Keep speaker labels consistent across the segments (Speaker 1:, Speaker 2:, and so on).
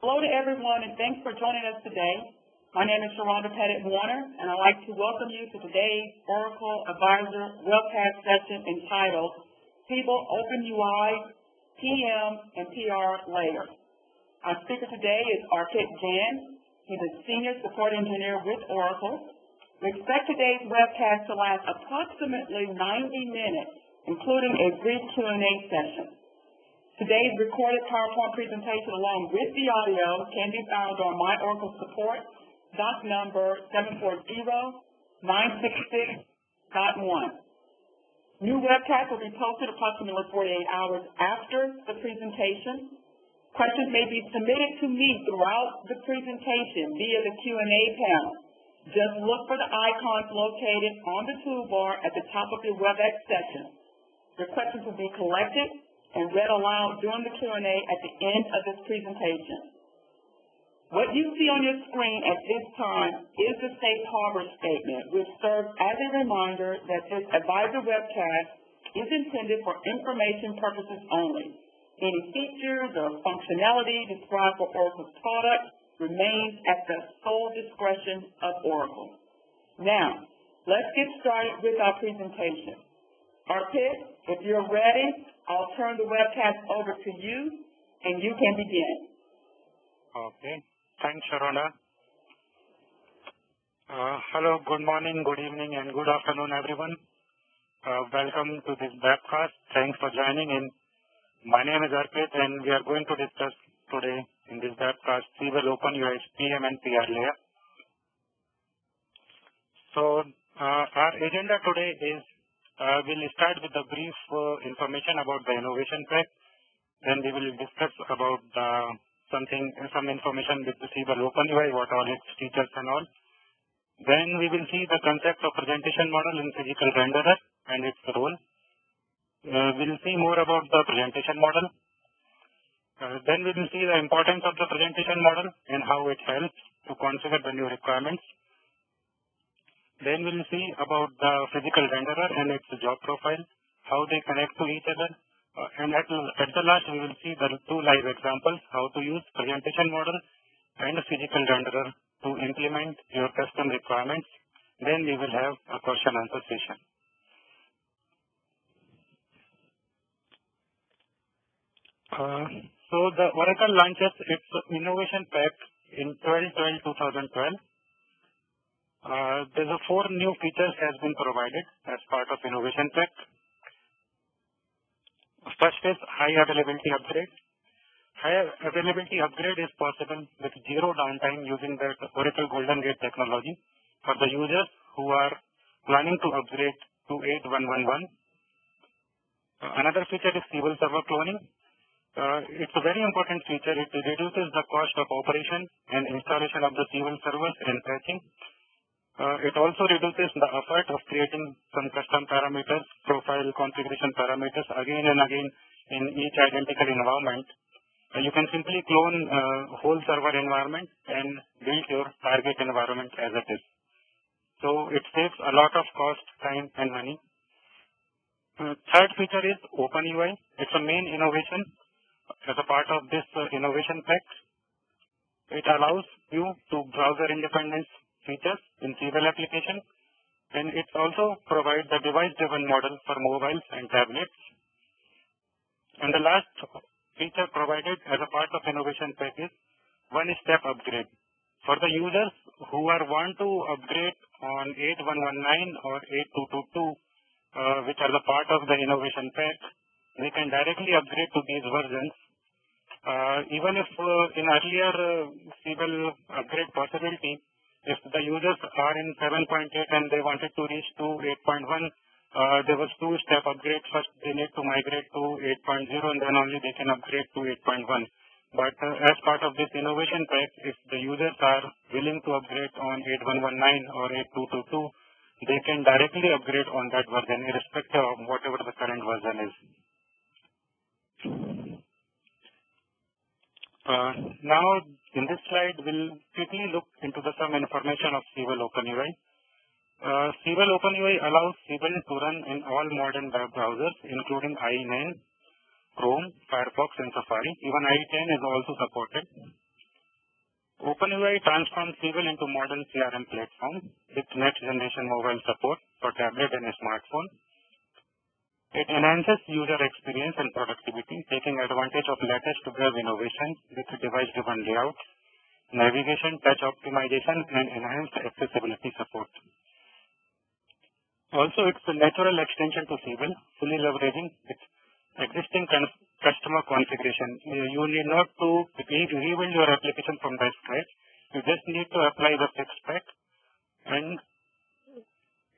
Speaker 1: Hello to everyone, and thanks for joining us today. My name is Sharonda Pettit Warner, and I'd like to welcome you to today's Oracle Advisor Webcast session entitled Siebel Open UI, PM, and PR Layer. Our speaker today is Arpit Jain. He's a Senior Support Engineer with Oracle. We expect today's webcast to last approximately 90 minutes, including a brief Q&A session. Today's recorded PowerPoint presentation along with the audio can be found on My Oracle Support, doc number 740966.1. New webcast will be posted approximately 48 hours after the presentation. Questions may be submitted to me throughout the presentation via the Q&A panel. Just look for the icons located on the toolbar at the top of your WebEx session. Your questions will be collected and read aloud during the Q&A at the end of this presentation. What you see on your screen at this time is the Safe Harbor Statement, which serves as a reminder that this advisor webcast is intended for information purposes only. Any features or functionality described for Oracle's product remains at the sole discretion of Oracle. Now, let's get started with our presentation. Arpit, if you're ready, I'll turn the webcast over to you, and you can begin.
Speaker 2: Okay. Thanks, Sharonda. Hello, good morning, good evening, and good afternoon, everyone. Welcome to this webcast. Thanks for joining in. My name is Arpit, and we are going to discuss today in this webcast Siebel Open UI PM and PR layer. So, our agenda today is we'll start with a brief information about the innovation pack. Then we will discuss about some information with the Siebel Open UI, what all its features and all. Then we will see the concept of presentation model in physical renderer and its role. We'll see more about the presentation model. Then we will see the importance of the presentation model and how it helps to configure the new requirements. Then we'll see about the physical renderer and its job profile, how they connect to each other. And at the last, we will see the two live examples, how to use presentation model and a physical renderer to implement your custom requirements. Then we will have a question answer session. So the Oracle launches its innovation pack in 12/12/2012. There's 4 new features has been provided as part of innovation pack. First is high availability upgrade. High availability upgrade is possible with zero downtime using the Oracle Golden Gate technology for the users who are planning to upgrade to 8.1.1.1. Another feature is Siebel server cloning. It's a very important feature. It reduces the cost of operation and installation of the Siebel servers and patching. It also reduces the effort of creating some custom parameters, profile configuration parameters again and again in each identical environment. You can simply clone whole server environment and build your target environment as it is. So it saves a lot of cost, time, and money. Third feature is Open UI. It's a main innovation as a part of this innovation pack. It allows you to browser independence features in Siebel application, and it also provides the device-driven model for mobiles and tablets. And the last feature provided as a part of innovation pack is one-step upgrade. For the users who want to upgrade on 8.1.1.9 or 8.2.2.2, which are the part of the innovation pack, they can directly upgrade to these versions. Even if in earlier Siebel upgrade possibility, if the users are in 7.8 and they wanted to reach to 8.1, there was 2-step upgrade. First, they need to migrate to 8.0 and then only they can upgrade to 8.1. But as part of this innovation pack, if the users are willing to upgrade on 8.1.1.9 or 8.2.2.2, they can directly upgrade on that version, irrespective of whatever the current version is. Now, in this slide, we'll quickly look into some information of Siebel Open UI. Siebel Open UI allows Siebel to run in all modern web browsers, including IE9, Chrome, Firefox, and Safari. Even IE10 is also supported. OpenUI transforms Siebel into modern CRM platform with next generation mobile support for tablet and smartphone. It enhances user experience and productivity, taking advantage of latest web innovations with device-driven layouts, navigation, touch optimization, and enhanced accessibility support. Also, it's a natural extension to Siebel, fully leveraging its existing customer configuration. You need not to rebuild your application from the scratch. You just need to apply the fixed spec and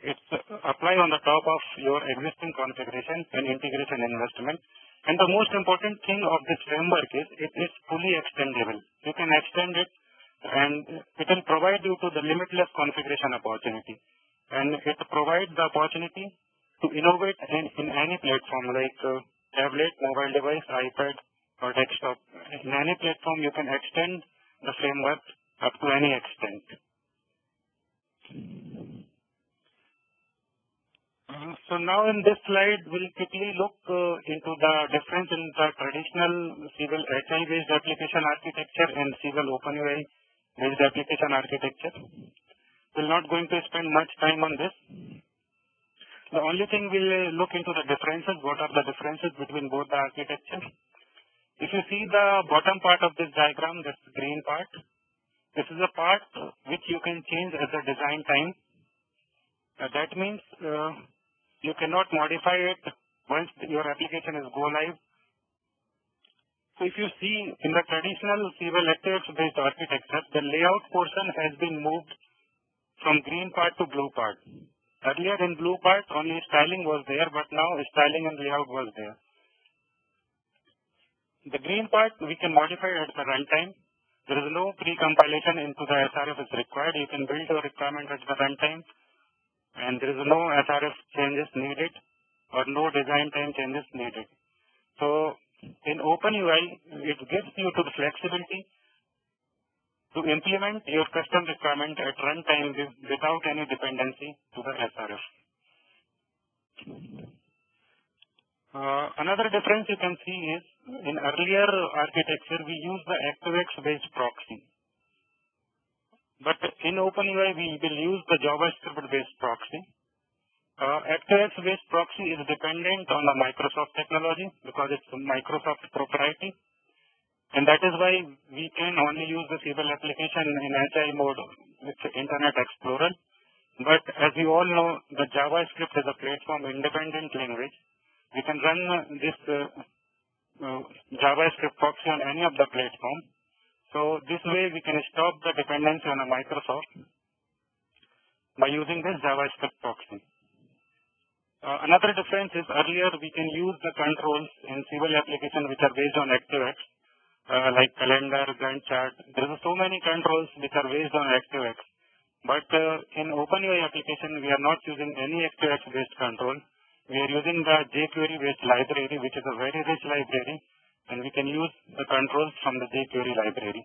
Speaker 2: it's apply on the top of your existing configuration and integration investment. And the most important thing of this framework is it is fully extendable. You can extend it and it will provide you to the limitless configuration opportunity. And it provides the opportunity to innovate in any platform like tablet, mobile device, iPad, or desktop. In any platform, you can extend the framework up to any extent. So now in this slide, we'll quickly look into the difference in the traditional Siebel HI-based application architecture and Siebel OpenUI-based application architecture. We're not going to spend much time on this. The only thing we'll look into the differences. What are the differences between both the architectures? If you see the bottom part of this diagram, this green part, this is a part which you can change as a design time. That means you cannot modify it once your application is go live. So if you see in the traditional Siebel HTX-based architecture, the layout portion has been moved from green part to blue part. Earlier in blue part, only styling was there, but now styling and layout was there. The green part, we can modify at the runtime. There is no pre-compilation into the SRF is required. You can build your requirement at the runtime, and there is no SRF changes needed or no design time changes needed. So in OpenUI, it gives you to the flexibility to implement your custom requirement at runtime without any dependency to the SRF. Another difference you can see is in earlier architecture, we use the ActiveX-based proxy. But in OpenUI, we will use the JavaScript-based proxy. ActiveX-based proxy is dependent on the Microsoft technology because it's Microsoft proprietary. And that is why we can only use the Siebel application in HI mode with Internet Explorer. But as you all know, the JavaScript is a platform-independent language. We can run this JavaScript proxy on any of the platform. So this way we can stop the dependency on a Microsoft by using this JavaScript proxy. Another difference is earlier we can use the controls in Siebel application which are based on ActiveX. Like calendar, Gantt chart. There are so many controls which are based on ActiveX. But in OpenUI application, we are not using any ActiveX-based control. We are using the jQuery-based library, which is a very rich library, and we can use the controls from the jQuery library.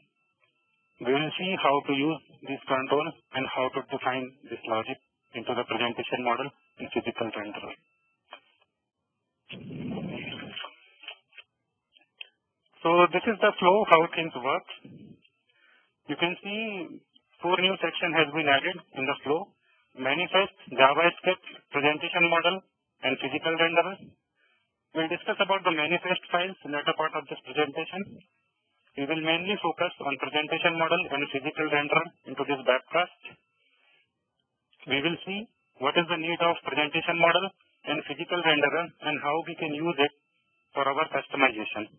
Speaker 2: We will see how to use these controls and how to define this logic into the presentation model in physical renderer. So this is the flow, how things work. You can see 4 new sections has been added in the flow. Manifest, JavaScript, presentation model, and physical renderer. We'll discuss about the manifest files in later part of this presentation. We will mainly focus on presentation model and physical renderer into this webcast. We will see what is the need of presentation model and physical renderer and how we can use it for our customization.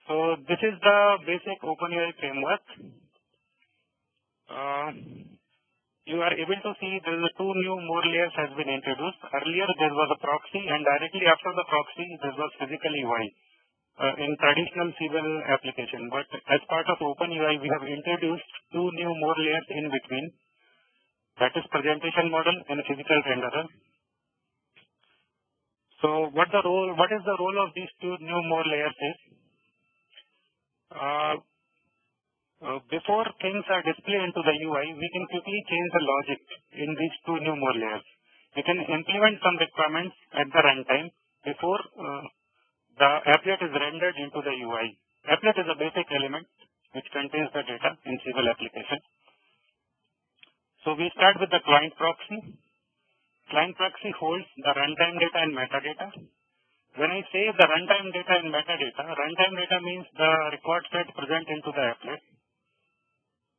Speaker 2: So this is the basic OpenUI framework. You are able to see there is 2 new more layers has been introduced. Earlier there was a proxy and directly after the proxy there was physical UI in traditional Siebel application. But as part of OpenUI we have introduced 2 new more layers in between. That is presentation model and physical renderer. So what is the role of these 2 new more layers is? Before things are displayed into the UI, we can quickly change the logic in these 2 new more layers. We can implement some requirements at the runtime before the applet is rendered into the UI. Applet is a basic element which contains the data in Siebel application. So we start with the client proxy. Client proxy holds the runtime data and metadata. When I say the runtime data and metadata, runtime data means the record set present into the applet.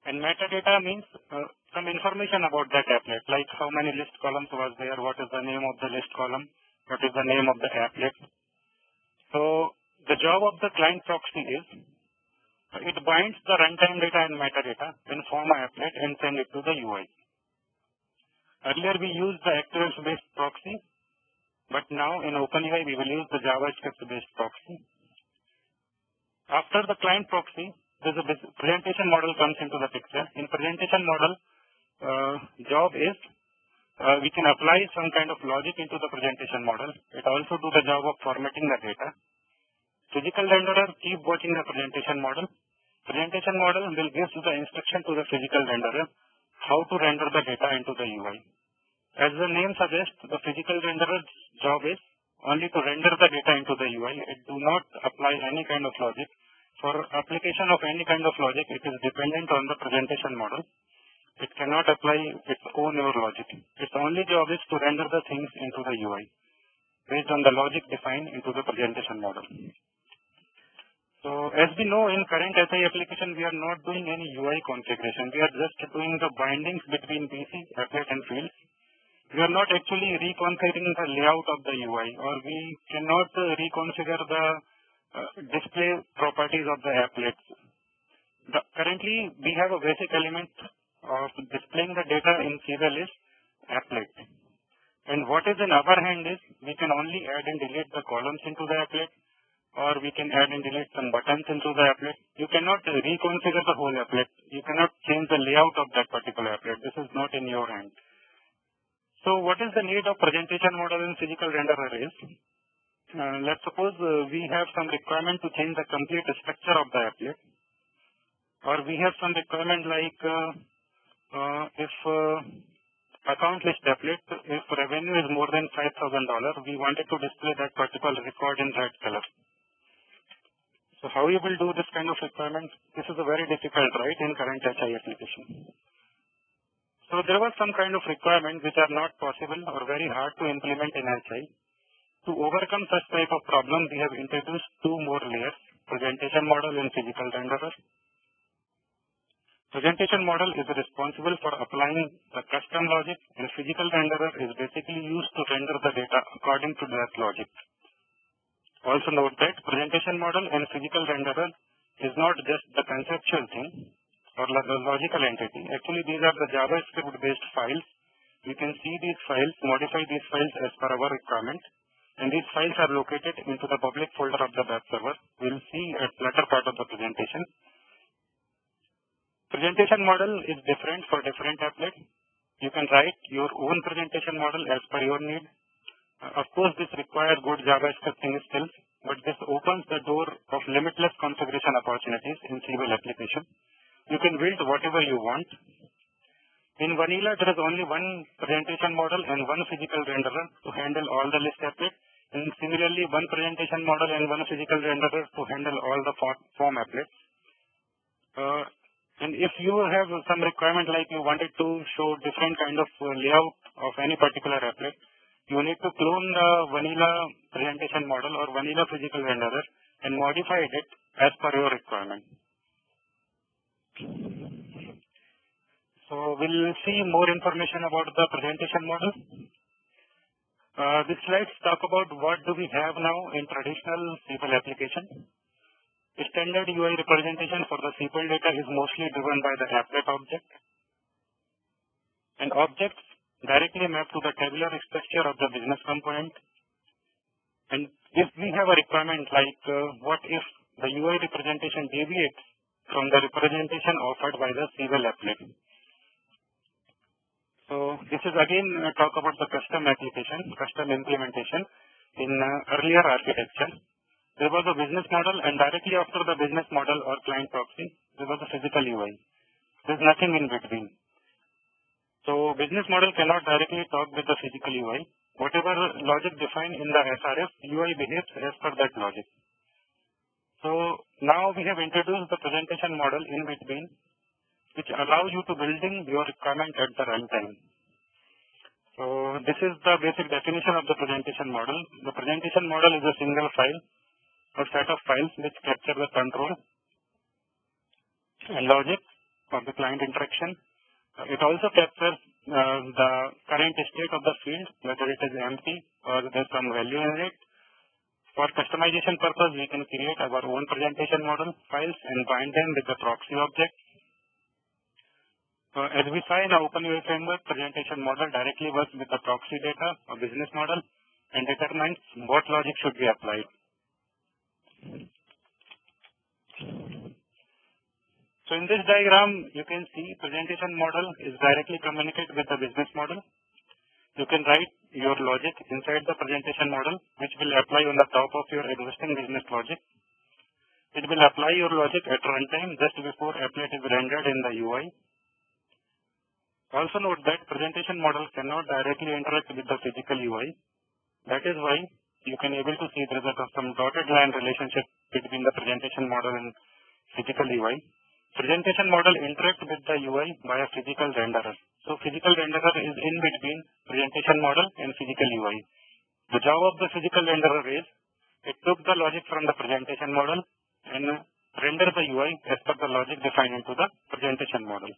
Speaker 2: And metadata means some information about that applet, like how many list columns was there, what is the name of the list column, what is the name of the applet. So the job of the client proxy is, it binds the runtime data and metadata in form of applet and send it to the UI. Earlier we used the ActiveX-based proxy, but now in OpenUI we will use the JavaScript-based proxy. After the client proxy, there's a presentation model comes into the picture. In presentation model, job is we can apply some kind of logic into the presentation model. It also do the job of formatting the data. Physical renderer keep watching the presentation model. Presentation model will give the instruction to the physical renderer how to render the data into the UI. As the name suggests, the physical renderer's job is only to render the data into the UI. It do not apply any kind of logic. For application of any kind of logic, it is dependent on the presentation model. It cannot apply its own logic. Its only job is to render the things into the UI based on the logic defined into the presentation model. So as we know, in current SI application, we are not doing any UI configuration. We are just doing the bindings between PC, applet and fields. We are not actually reconfiguring the layout of the UI, or we cannot reconfigure the display properties of the applets. Currently, we have a basic element of displaying the data in Siebel is applet. And what is in our hand is we can only add and delete the columns into the applet, or we can add and delete some buttons into the applet. You cannot reconfigure the whole applet. You cannot change the layout of that particular applet. This is not in your hand. So what is the need of presentation model in physical renderer is, let's suppose we have some requirement to change the complete structure of the applet, or we have some requirement like if account list applet, if revenue is more than $5,000, we wanted to display that particular record in red color. So how you will do this kind of requirement? This is a very difficult, right, in current HI application. So there was some kind of requirement which are not possible or very hard to implement in HI. To overcome such type of problem, we have introduced two more layers, presentation model and physical renderer. Presentation model is responsible for applying the custom logic, and physical renderer is basically used to render the data according to that logic. Also note that presentation model and physical renderer is not just the conceptual thing or the logical entity. Actually, these are the JavaScript-based files. You can see these files, modify these files as per our requirement, and these files are located into the public folder of the web server. We'll see at latter part of the presentation. Presentation model is different for different applets. You can write your own presentation model as per your need. Of course, this requires good JavaScripting skills, but this opens the door of limitless configuration opportunities in Siebel application. You can build whatever you want. In vanilla, there is only one presentation model and one physical renderer to handle all the list applets. And similarly, one presentation model and one physical renderer to handle all the form applets. And if you have some requirement like you wanted to show different kind of layout of any particular applet, you need to clone the vanilla presentation model or vanilla physical renderer and modify it as per your requirement. So we'll see more information about the presentation model. These slides talk about what do we have now in traditional Siebel application. Standard UI representation for the Siebel data is mostly driven by the applet object. And objects directly map to the tabular structure of the business component. And if we have a requirement like what if the UI representation deviates from the representation offered by the Siebel applet. So this is again talk about the custom application, custom implementation in earlier architecture. There was a business model, and directly after the business model or client proxy, there was a physical UI. There's nothing in between. So business model cannot directly talk with the physical UI. whatever logic defined in the SRF, UI behaves as per that logic. So now we have introduced the presentation model in between, which allows you to building your requirement at the runtime. So this is the basic definition of the presentation model. The presentation model is a single file or set of files which capture the control and logic of the client interaction. It also captures the current state of the field, whether it is empty or there's some value in it. For customization purpose, we can create our own presentation model files and bind them with the proxy object. As we saw in the OpenUI framework, presentation model directly works with the proxy data or business model and determines what logic should be applied. So in this diagram, you can see presentation model is directly communicated with the business model. You can write your logic inside the presentation model, which will apply on the top of your existing business logic. It will apply your logic at runtime just before applet is rendered in the UI. Also note that presentation model cannot directly interact with the physical UI. That is why you can able to see there is some dotted line relationship between the presentation model and physical UI. Presentation model interacts with the UI by a physical renderer. So physical renderer is in between presentation model and physical UI. The job of the physical renderer is it took the logic from the presentation model and render the UI as per the logic defined into the presentation model.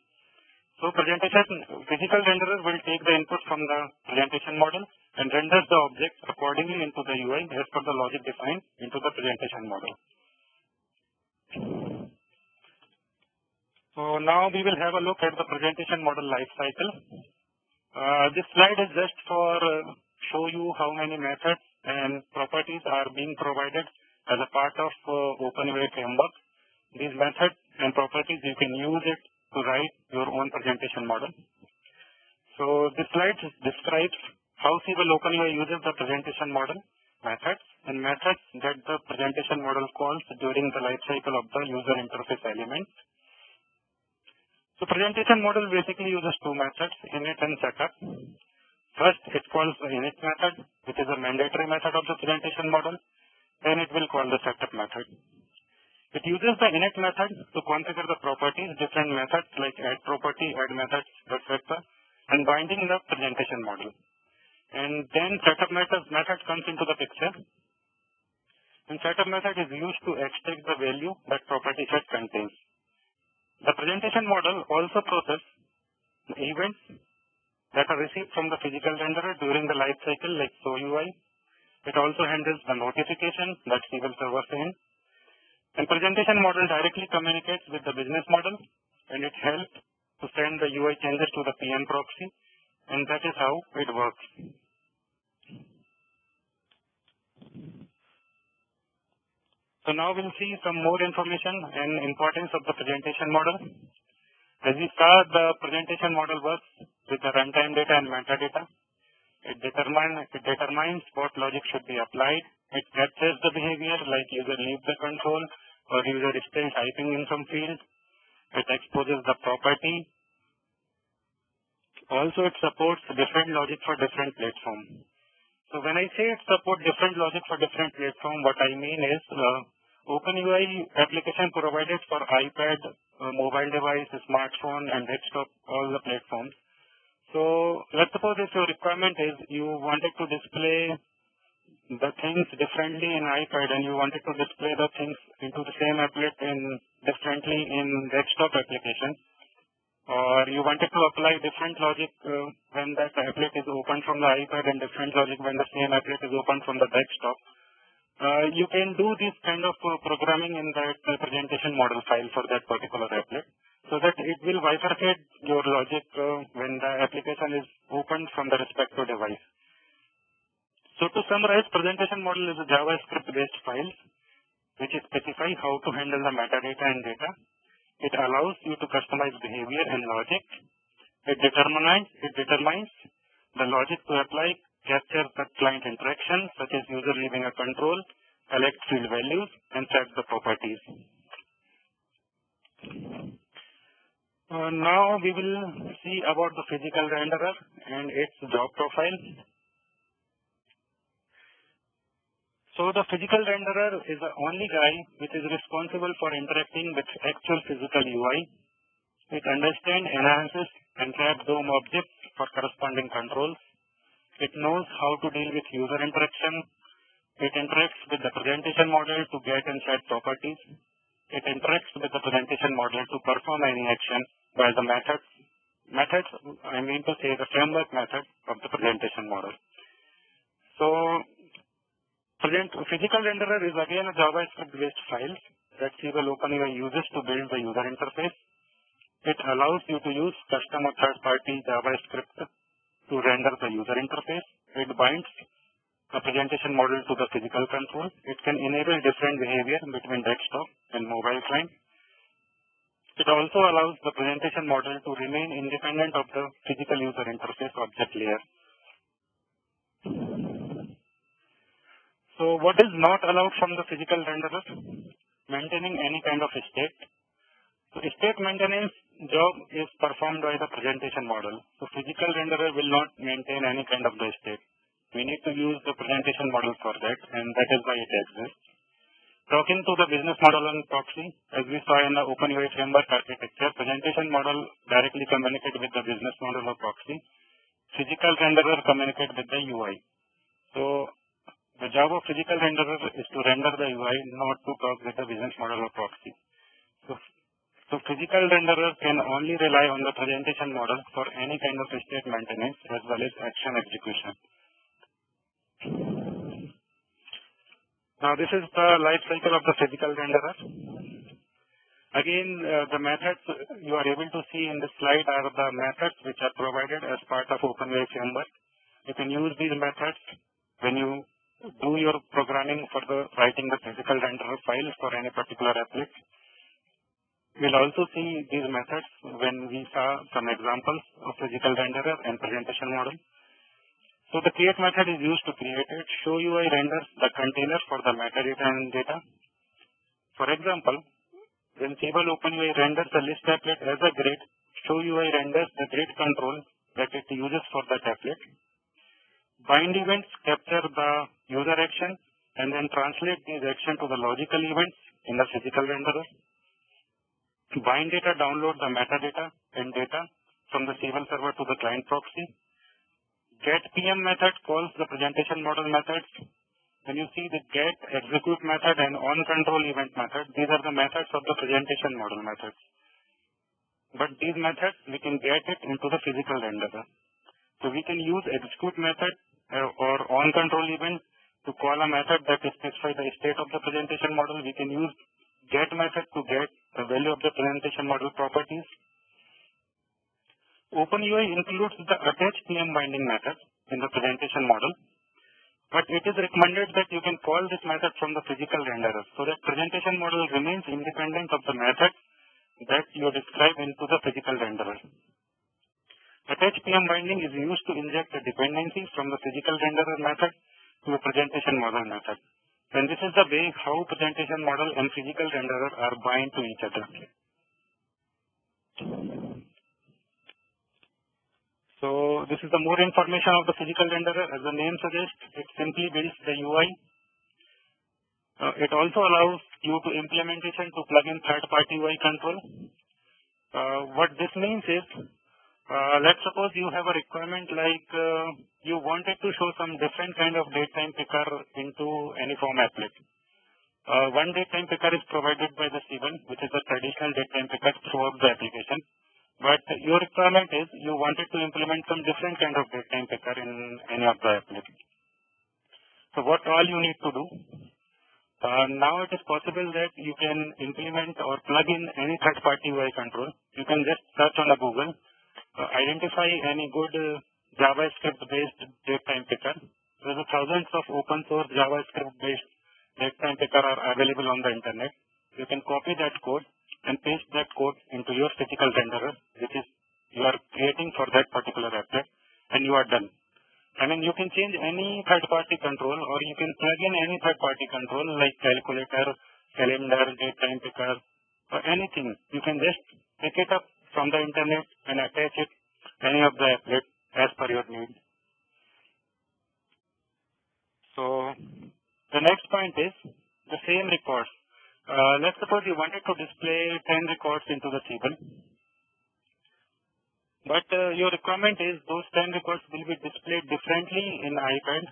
Speaker 2: So physical renderer will take the input from the presentation model and renders the object accordingly into the UI as per the logic defined into the presentation model. So now we will have a look at the presentation model lifecycle. This slide is just for show you how many methods and properties are being provided as a part of OpenUI framework. These methods and properties, you can use it to write your own presentation model. So this slide describes how Siebel OpenUI uses the presentation model methods and methods that the presentation model calls during the lifecycle of the user interface element. So presentation model basically uses two methods, init and setup. First, it calls the init method, which is a mandatory method of the presentation model. Then it will call the setup method. It uses the init method to configure the properties, different methods like add property, add methods, etc., and binding the presentation model. And then setup method comes into the picture. And setup method is used to extract the value that property set contains. The presentation model also processes the events that are received from the physical renderer during the life cycle like show-UI. It also handles the notification that Siebel server sends. And presentation model directly communicates with the business model and it helps to send the UI changes to the PM proxy, and that is how it works. So now we'll see some more information and importance of the presentation model. As we saw, the presentation model works with the runtime data and metadata. It determines what logic should be applied. It captures the behavior like user leaves the control or user is still typing in some field. It exposes the property. Also, it supports different logic for different platforms. So when I say it supports different logic for different platforms, what I mean is OpenUI application provided for iPad, mobile device, smartphone, and desktop, all the platforms. So let's suppose if your requirement is you wanted to display the things differently in iPad and you wanted to display the things into the same applet differently in desktop application, or you wanted to apply different logic when that applet is opened from the iPad and different logic when the same applet is opened from the desktop. You can do this kind of programming in that presentation model file for that particular applet, so that it will bifurcate your logic when the application is opened from the respective device. So to summarize, presentation model is a JavaScript-based file which specifies how to handle the metadata and data. It allows you to customize behavior and logic. It determines the logic to apply, capture the client interaction, such as user leaving a control, collect field values, and set the properties. Now we will see about the physical renderer and its job profile. So the physical renderer is the only guy which is responsible for interacting with actual physical UI. It understands, enhances, and tracks DOM objects for corresponding controls. It knows how to deal with user interaction. It interacts with the presentation model to get and set properties. It interacts with the presentation model to perform any action, while the methods, I mean to say the framework method of the presentation model. So, physical renderer is again a JavaScript-based file that Siebel OpenUI uses to build the user interface. It allows you to use custom or third-party JavaScript to render the user interface. It binds a presentation model to the physical control. It can enable different behavior between desktop and mobile client. It also allows the presentation model to remain independent of the physical user interface object layer. So what is not allowed from the physical renderer? Maintaining any kind of state. So state maintenance job is performed by the presentation model. So physical renderer will not maintain any kind of the state. We need to use the presentation model for that, and that is why it exists. Talking to the business model on proxy, as we saw in the OpenUI framework architecture, presentation model directly communicate with the business model or proxy. Physical renderer communicate with the UI. So the job of physical renderer is to render the UI, not to talk with the business model or proxy. So physical renderer can only rely on the presentation model for any kind of state maintenance as well as action execution. Now this is the life cycle of the physical renderer. Again, the methods you are able to see in this slide are the methods which are provided as part of OpenUI framework. You can use these methods when you do your programming for the writing the physical renderer file for any particular application. We'll also see these methods when we saw some examples of physical renderer and presentation model. So the create method is used to create it. Show UI renders the container for the metadata and data. For example, when Siebel OpenUI renders a list applet as a grid, show UI renders the grid control that it uses for that applet. Bind events capture the user action and then translate these actions to the logical events in the physical renderer. Bind data download the metadata and data from the Siebel server to the client proxy. Get PM method calls the presentation model methods. When you see the get, execute method and on control event method, these are the methods of the presentation model methods. But these methods, we can get it into the physical renderer. So we can use execute method or on control event to call a method that specifies the state of the presentation model. We can use get method to get the value of the presentation model properties. OpenUI includes the attach PM binding method in the presentation model, but it is recommended that you can call this method from the physical renderer so that presentation model remains independent of the method that you describe into the physical renderer. Attach PM binding is used to inject a dependency from the physical renderer method to the presentation model method. And this is the way how presentation model and physical renderer are bind to each other. So this is the more information of the physical renderer. As the name suggests, it simply builds the UI. It also allows you to implementation to plug in third-party UI control. What this means is, let's suppose you have a requirement like you wanted to show some different kind of datetime picker into any form applet. One datetime picker is provided by the Siebel, which is a traditional datetime picker throughout the application. But your requirement is you wanted to implement some different kind of datetime picker in any of the application. So what all you need to do? Now it is possible that you can implement or plug in any third-party UI control. You can just search on the Google, identify any good JavaScript-based datetime picker. There are thousands of open source JavaScript-based datetime picker are available on the internet. You can copy that code and paste that code into your physical renderer, which is you are creating for that particular applet, and you are done. I mean, you can change any third-party control, or you can plug in any third-party control like calculator, calendar, datetime picker, or anything. You can just pick it up from the internet and attach it any of the applet as per your need. So The next point is the same records. Let's suppose you wanted to display 10 records into the Siebel, but your requirement is those 10 records will be displayed differently in iPad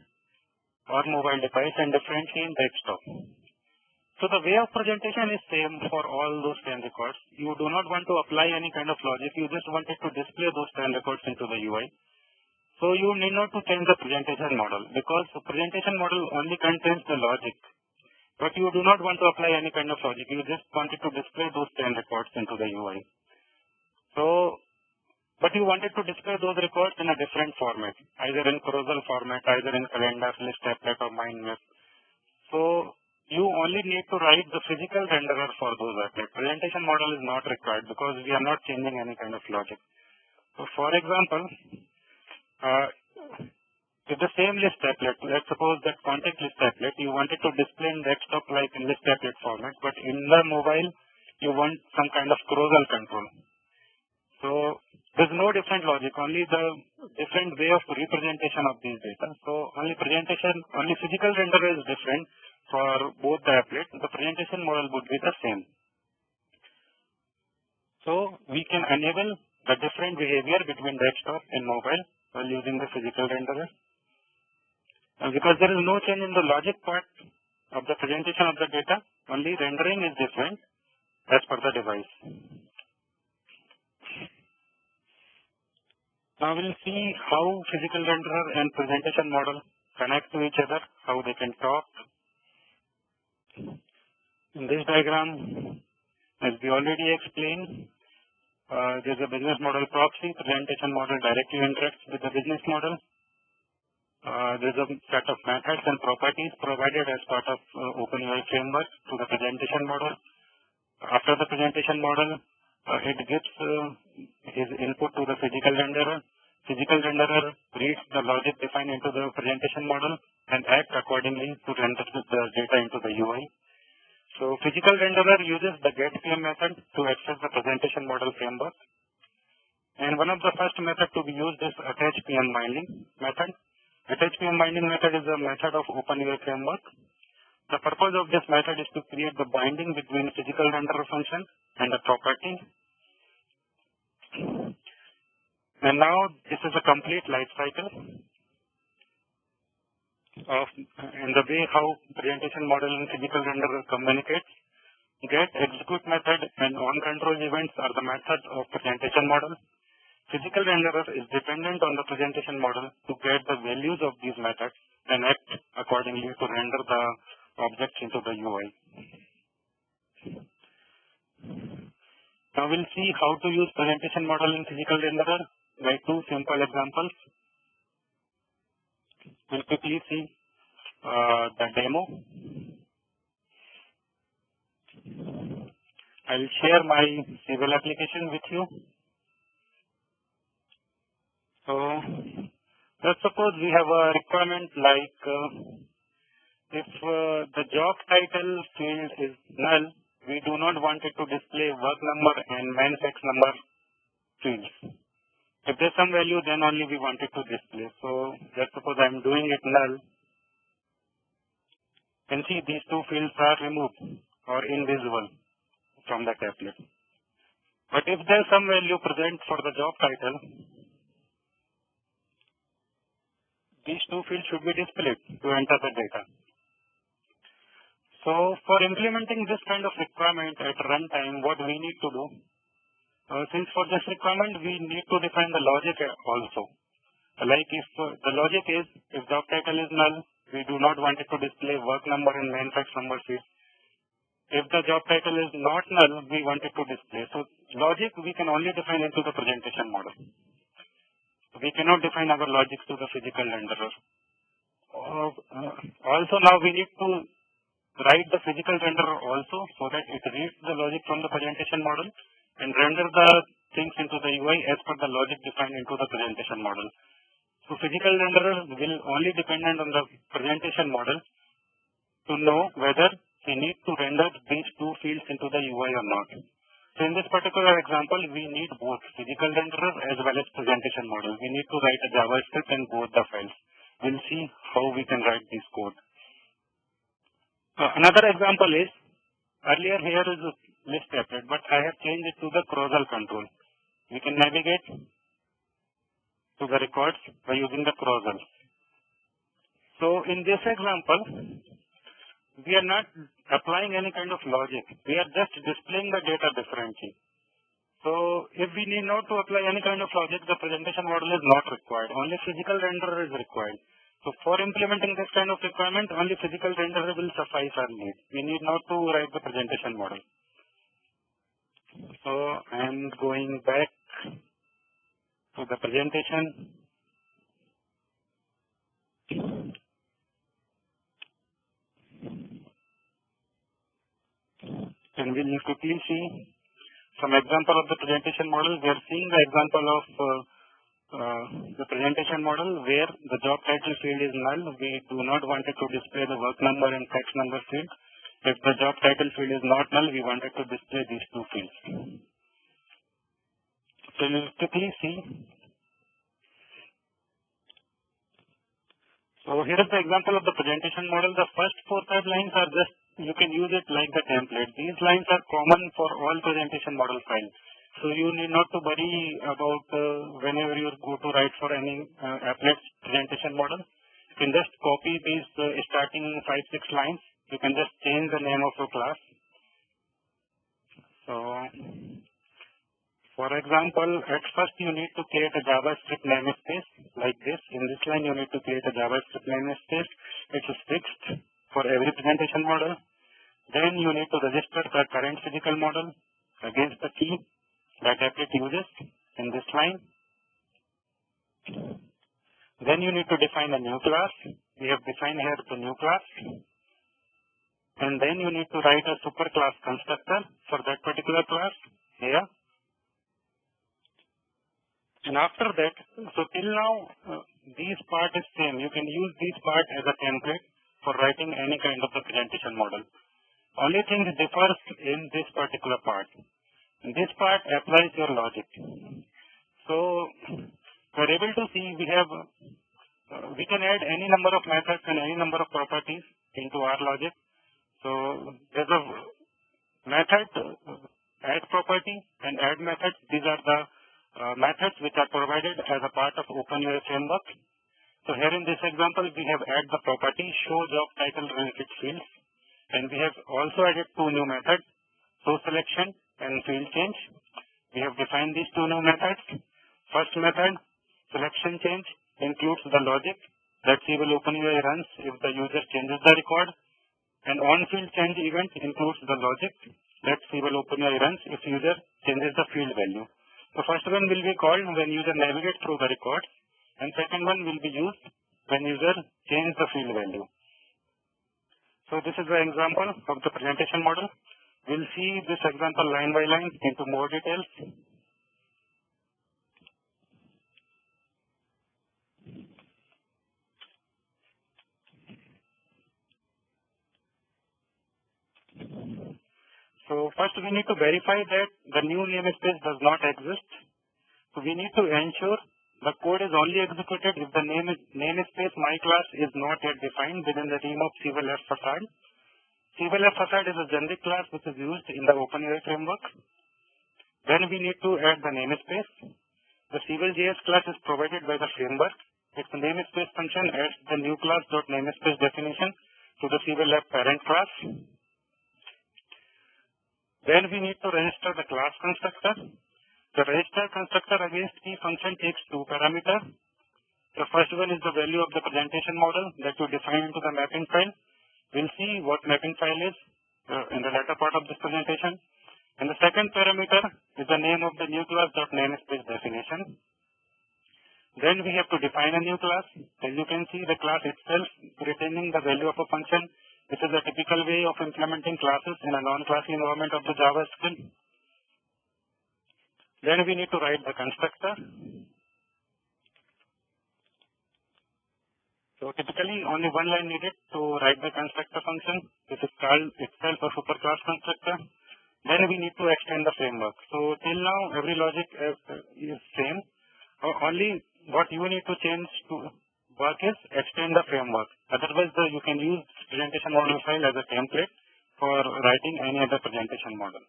Speaker 2: or mobile device and differently in desktop. So the way of presentation is same for all those 10 records. You do not want to apply any kind of logic. You just wanted to display those 10 records into the UI. So you need not to change the presentation model because the presentation model only contains the logic. But you do not want to apply any kind of logic. You just wanted to display those 10 records into the UI. But you wanted to display those records in a different format, either in carousel format, either in calendar, list applet, or mind map. So you only need to write the physical renderer for those applets. Presentation model is not required because we are not changing any kind of logic. So for example, with the same list applet, let's suppose that contact list applet, you wanted to display in desktop like in list applet format, but in the mobile, you want some kind of carousel control. So there's no different logic, only the different way of representation of these data. So only physical renderer is different for both the applet. The presentation model would be the same. So we can enable the different behavior between desktop and mobile while using the physical renderer. Because there is no change in the logic part of the presentation of the data, only rendering is different as per the device. Now we'll see how physical renderer and presentation model connect to each other, how they can talk. In this diagram, as we already explained, there's a business model proxy. Presentation model directly interacts with the business model. There's a set of methods and properties provided as part of OpenUI framework to the presentation model. After the presentation model, it gives his input to the physical renderer. Physical renderer reads the logic defined into the presentation model and acts accordingly to render the data into the UI. So physical renderer uses the getPM method to access the presentation model framework. And one of the first methods to be used is attachPM binding method. AttachPM binding method is a method of OpenUI framework. The purpose of this method is to create the binding between physical renderer function and the property. And now this is a complete life cycle of in the way how presentation model and physical renderer communicates. Get, execute method, and on-control events are the methods of presentation model. Physical renderer is dependent on the presentation model to get the values of these methods and act accordingly to render the objects into the UI. Now we'll see how to use presentation model in physical renderer by two simple examples. We'll quickly see the demo. I'll share my Siebel application with you. So let's suppose we have a requirement like if the job title field is null, we do not want it to display work number and manfax number fields. If there's some value, then only we want it to display. So let's suppose I'm doing it null. You can see these two fields are removed or invisible from the tablet. But if there's some value present for the job title, these two fields should be displayed to enter the data. So for implementing this kind of requirement at runtime, what we need to do, since for this requirement we need to define the logic also. Like if the logic is, if job title is null, we do not want it to display work number and manfax number field. If the job title is not null, we want it to display. So logic we can only define into the presentation model. We cannot define our logic to the physical renderer. Also now we need to write the physical renderer also so that it reads the logic from the presentation model and render the things into the UI as per the logic defined into the presentation model. So physical renderer will only dependent on the presentation model to know whether we need to render these two fields into the UI or not. So in this particular example, we need both physical renderer as well as presentation model. We need to write a JavaScript in both the files. We'll see how we can write this code. Another example is, earlier here is a list applet, but I have changed it to the carousel control. We can navigate to the records by using the carousel. So in this example, we are not applying any kind of logic. We are just displaying the data differently. So if we need not to apply any kind of logic, the presentation model is not required. Only physical renderer is required. So for implementing this kind of requirement, only physical renderer will suffice our need. We need not to write the presentation model. So I am going back to the presentation. And we will quickly see some example of the presentation model. We are seeing the example of the presentation model where the job title field is null. We do not want it to display the work number and tax number field. If the job title field is not null, we want it to display these two fields. So we will quickly see. So here is the example of the presentation model. The first 4-5 lines are just, you can use it like the template. These lines are common for all presentation model files. So you need not to worry about whenever you go to write for any applet presentation model. You can just copy these starting 5-6 lines. You can just change the name of your class. So, for example, at first you need to create a JavaScript namespace like this. In this line, you need to create a JavaScript namespace. It is fixed for every presentation model. Then you need to register the current physical model against the key that applet uses in this line. Then you need to define a new class. We have defined here the new class. And then you need to write a superclass constructor for that particular class here. And after that, so till now, these part is same. You can use this part as a template for writing any kind of the presentation model. Only thing differs in this particular part. In this part applies your logic. So we're able to see we have, we can add any number of methods and any number of properties into our logic. So there's a method, add property and add method. These are the methods which are provided as a part of OpenUI framework. So here in this example, we have added the property show job title related fields, and we have also added two new methods, show selection and field change. We have defined these two new methods. First method, selection change, includes the logic that Siebel OpenUI runs if the user changes the record, and on field change event includes the logic that Siebel OpenUI runs if user changes the field value. The first one will be called when user navigates through the records, and second one will be used when user changes the field value. So this is the example of the presentation model. We'll see this example line by line into more details. So first we need to verify that the new namespace does not exist. So we need to ensure the code is only executed if the namespace my class is not yet defined within the team of Siebel Facade. Siebel Facade is a generic class which is used in the OpenUI framework. Then we need to add the namespace. The Siebel.js class is provided by the framework. Its namespace function adds the new class.namespace definition to the Siebel parent class. Then we need to register the class constructor. The register constructor against key function takes two parameters. The first one is the value of the presentation model that you define into the mapping file. We'll see what mapping file is in the latter part of this presentation. And the second parameter is the name of the new class.namespace definition. Then we have to define a new class. As you can see, the class itself retaining the value of a function. This is a typical way of implementing classes in a non-classy environment of the JavaScript. Then we need to write the constructor. So typically only one line needed to write the constructor function. This is called itself a superclass constructor. Then we need to extend the framework. So till now every logic is same. Only what you need to change to work is extend the framework. Otherwise you can use presentation model file as a template for writing any other presentation model.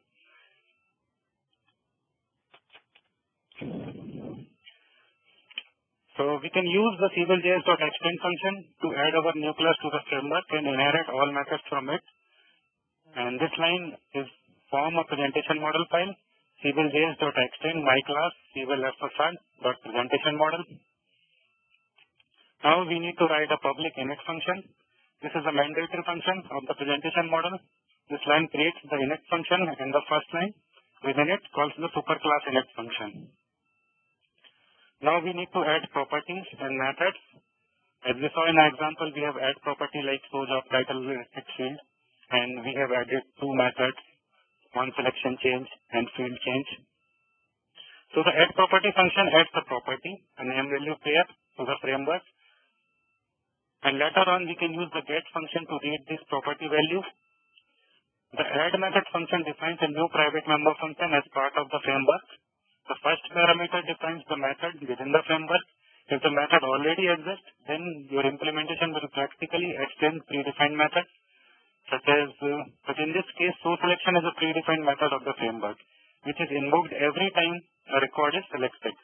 Speaker 2: So we can use the Siebel.js.extend function to add our new class to the framework and inherit all methods from it. And this line is form a presentation model file, Siebel.js.extend my class, Siebel.presentation model. Now we need to write a public init function. This is a mandatory function of the presentation model. This line creates the init function in the first line. Within it calls the superclass init function. Now we need to add properties and methods. As we saw in our example, we have add property like show job title related field, and we have added two methods, one selection change and field change. So the add property function adds the property, a name value pair to the framework. And later on, we can use the get function to read this property value. The add method function defines a new private member function as part of the framework. The first parameter defines the method within the framework. If the method already exists, then your implementation will practically extend predefined methods, but in this case, show selection is a predefined method of the framework, which is invoked every time a record is selected.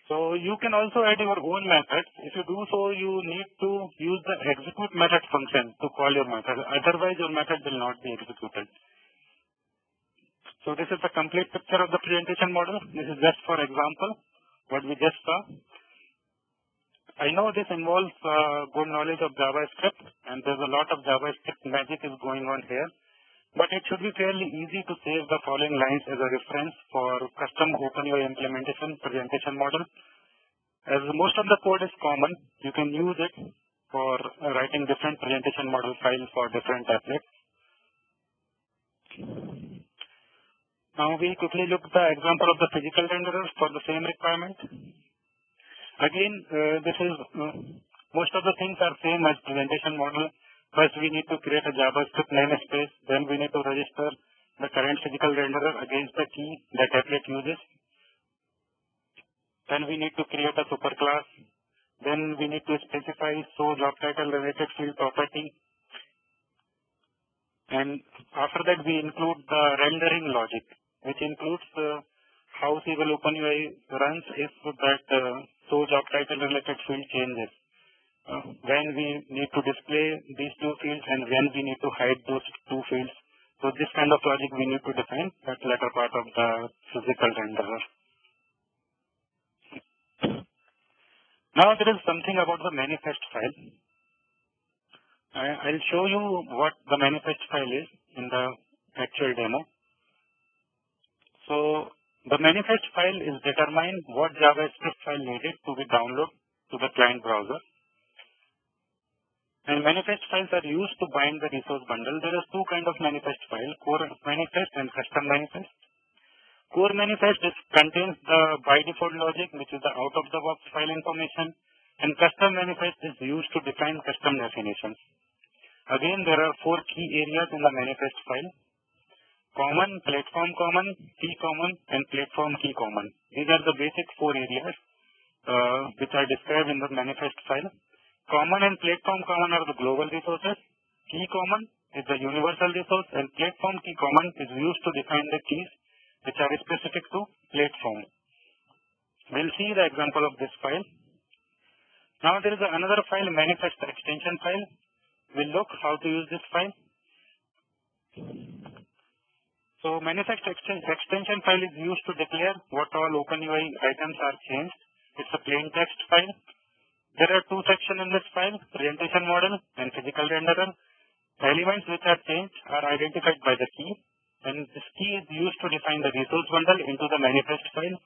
Speaker 2: So you can also add your own methods. If you do so, you need to use the execute method function to call your method. Otherwise, your method will not be executed. So this is the complete picture of the presentation model. This is just for example, what we just saw. I know this involves good knowledge of JavaScript, and there's a lot of JavaScript magic is going on here. But it should be fairly easy to save the following lines as a reference for custom OpenUI implementation presentation model. As most of the code is common, you can use it for writing different presentation model files for different applets. Now we quickly look at the example of the physical renderer for the same requirement. Again, most of the things are same as presentation model. First, we need to create a JavaScript namespace. Then we need to register the current physical renderer against the key that applet uses. Then we need to create a superclass. Then we need to specify show job title related field property. And after that, we include the rendering logic, which includes how Siebel OpenUI runs if that show job title related field changes. When we need to display these two fields and when we need to hide those two fields. So this kind of logic we need to define at later part of the physical renderer. Now there is something about the manifest file. I'll show you what the manifest file is in the actual demo. So the manifest file is determine what JavaScript file needed to be downloaded to the client browser. And manifest files are used to bind the resource bundle. There are two kinds of manifest files, core manifest and custom manifest. Core manifest contains the by default logic, which is the out-of-the-box file information, and custom manifest is used to define custom definitions. Again, there are four key areas in the manifest file: common, platform common, key common, and platform key common. These are the basic four areas which are described in the manifest file. Common and platform common are the global resources. Key common is the universal resource, and platform key common is used to define the keys which are specific to platform. We'll see the example of this file. Now there is another file, manifest extension file. We'll look how to use this file. So manifest extension file is used to declare what all OpenUI items are changed. It's a plain text file. There are two sections in this file, presentation model and physical renderer. Elements which are changed are identified by the key, and this key is used to define the resource bundle into the manifest file.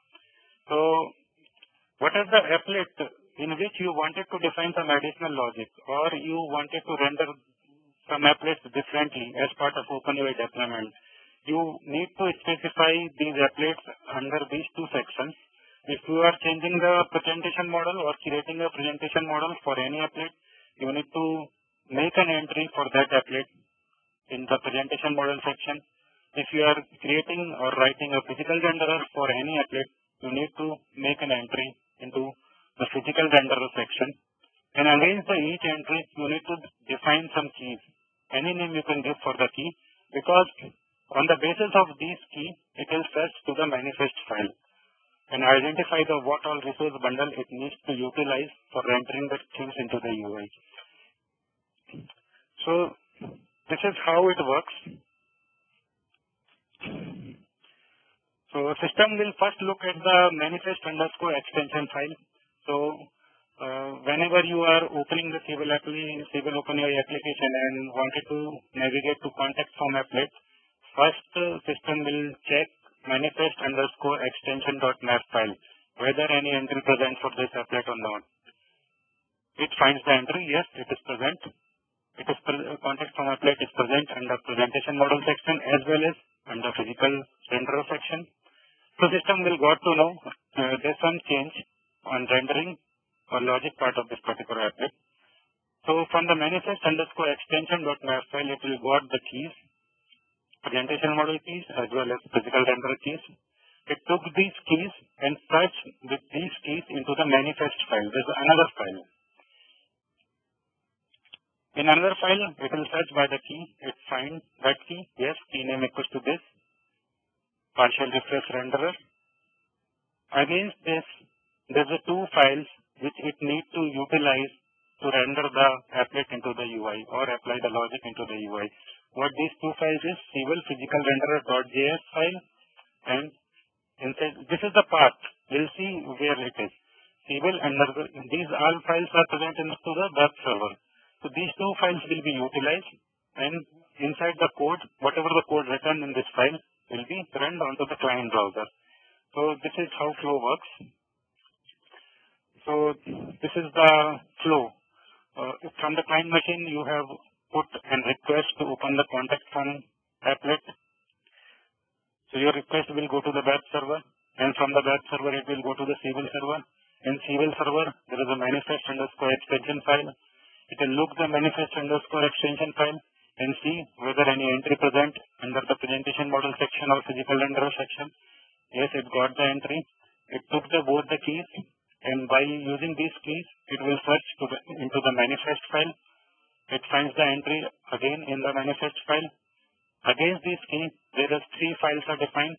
Speaker 2: So what is the applet in which you wanted to define some additional logic, or you wanted to render some applets differently as part of OpenUI deployment? You need to specify these applets under these two sections. If you are changing the presentation model or creating a presentation model for any applet, you need to make an entry for that applet in the presentation model section. If you are creating or writing a physical renderer for any applet, you need to make an entry into the physical renderer section. And against each entry, you need to define some keys. Any name you can give for the key, because on the basis of these keys, it will fetch to the manifest file and identify the what all resource bundle it needs to utilize for rendering the things into the UI. So this is how it works. So system will first look at the manifest underscore extension file. So whenever you are opening the Siebel OpenAI application and wanted to navigate to contact form applet, first system will check manifest underscore extension.map file, whether any entry present for this applet or not. It finds the entry, yes, it is present. It is contact form applet is present under presentation model section as well as under physical renderer section. So system will got to know there's some change on rendering or logic part of this particular applet. So from the manifest underscore extension.map file, it will got the keys, presentation model keys as well as physical renderer keys. It took these keys and searched with these keys into the manifest file. There's another file. In another file, it will search by the key. It finds that key. Yes, key name equals to this. Partial refresh renderer. Against this, there's a two files which it needs to utilize to render the applet into the UI or apply the logic into the UI. What these two files is, Siebel physical renderer.js file, and inside this is the path. We'll see where it is. Siebel these all files are present into the web server. So these two files will be utilized, and inside the code, whatever the code written in this file will be run onto the client browser. So this is how flow works. So this is the flow. From the client machine, you have put an request to open the contact form applet. So your request will go to the web server, and from the web server, it will go to the Siebel server. In Siebel server, there is a manifest underscore extension file. It will look the manifest underscore extension file and see whether any entry present under the presentation model section or physical renderer section. Yes, it got the entry. It took both the keys, and by using these keys, it will search into the manifest file. It finds the entry again in the manifest file. Against these keys, there is three files are defined,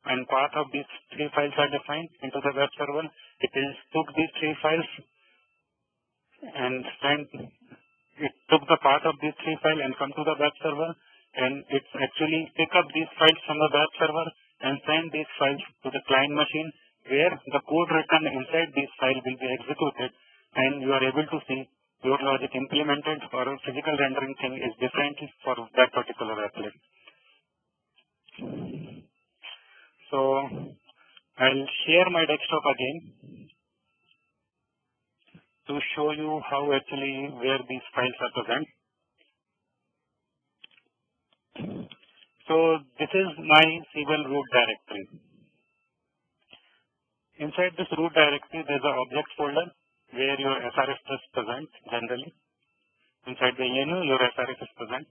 Speaker 2: and path of these three files are defined into the web server. It took these three files and it took the path of these three files and come to the web server, and it's actually pick up these files from the web server and send these files to the client machine, where the code written inside this file will be executed, and you are able to see your logic implemented or a physical rendering thing is different for that particular applet. So I'll share my desktop again to show you how actually where these files are present. So this is my Siebel root directory. Inside this root directory, there's an object folder where your SRF is present generally. Inside the ENU, your SRF is present.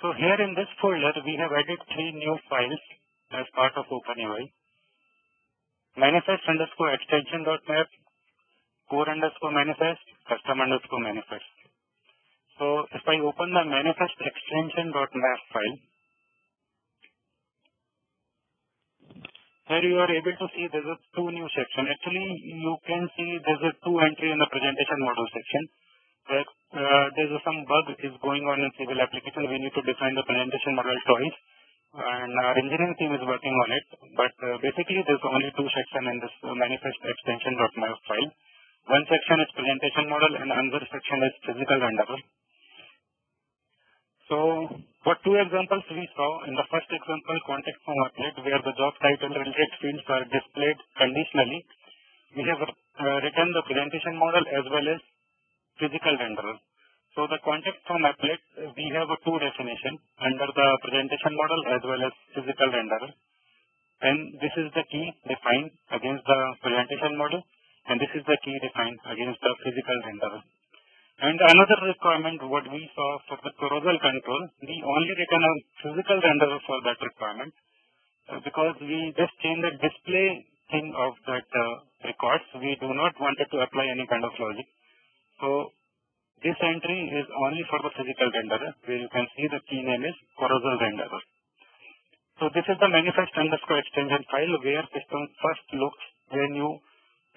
Speaker 2: So here in this folder, we have added three new files as part of OpenAI. Manifest underscore extension.map, core underscore manifest, custom underscore manifest. So if I open the manifest extension.map file, here you are able to see there's a two new section. Actually, you can see there's a two entry in the presentation model section. Where there's some bug is going on in Siebel application. We need to define the presentation model twice, and our engineering team is working on it. But basically, there's only two sections in this manifest extension.map file. One section is presentation model, and another section is physical renderer. So what two examples we saw? In the first example, contact form applet, where the job title related fields are displayed conditionally. We have written the presentation model as well as physical renderer. So the contact form applet, we have a two definition under the presentation model as well as physical renderer. And this is the key defined against the presentation model, and this is the key defined against the physical renderer. And another requirement, what we saw for the carousel control, we only written a physical renderer for that requirement because we just changed the display thing of that records. We do not want it to apply any kind of logic. So this entry is only for the physical renderer, where you can see the key name is carousel renderer. So this is the manifest underscore extension file where system first looks when you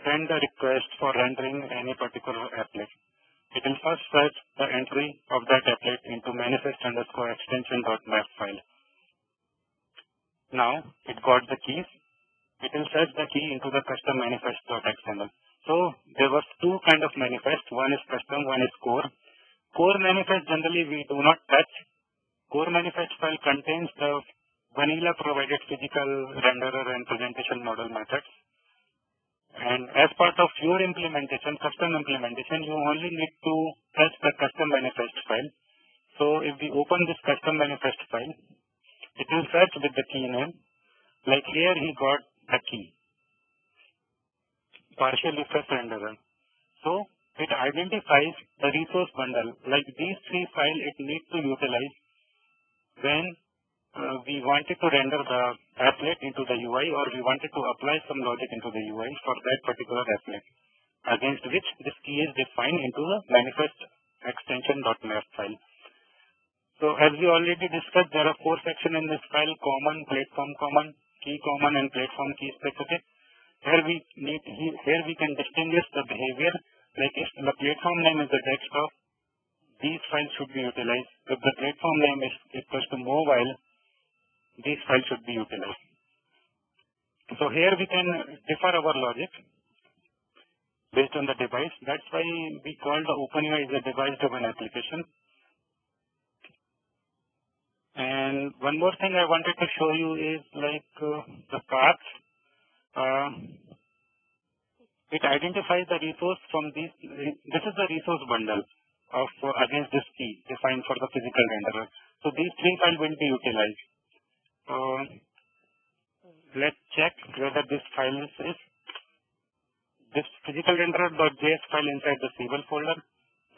Speaker 2: send the request for rendering any particular applet. It will first search the entry of that applet into manifest underscore extension.map file. Now it got the keys. It will search the key into the custom manifest.xml. So there was two kind of manifest. One is custom, one is core. Core manifest generally we do not touch. Core manifest file contains the vanilla provided physical renderer and presentation model methods. And as part of your implementation, custom implementation, you only need to touch the custom manifest file. So if we open this custom manifest file, it will search with the key name. Like here he got the key, partial refresh renderer. So it identifies the resource bundle. Like these three files it needs to utilize when we wanted to render the applet into the UI, or we wanted to apply some logic into the UI for that particular applet, against which this key is defined into the manifest extension.map file. So as we already discussed, there are four sections in this file: common, platform common, key common, and platform key specific. Here we can distinguish the behavior. Like if the platform name is the desktop, these files should be utilized. If the platform name is equals to mobile, these files should be utilized. So here we can differ our logic based on the device. That's why we call the OpenUI as a device-driven application. And one more thing I wanted to show you is like the path. It identifies the resource from these. This is the resource bundle of against this key defined for the physical renderer. So these three files will be utilized. Let's check whether this file is this physical renderer.js file inside the Siebel folder.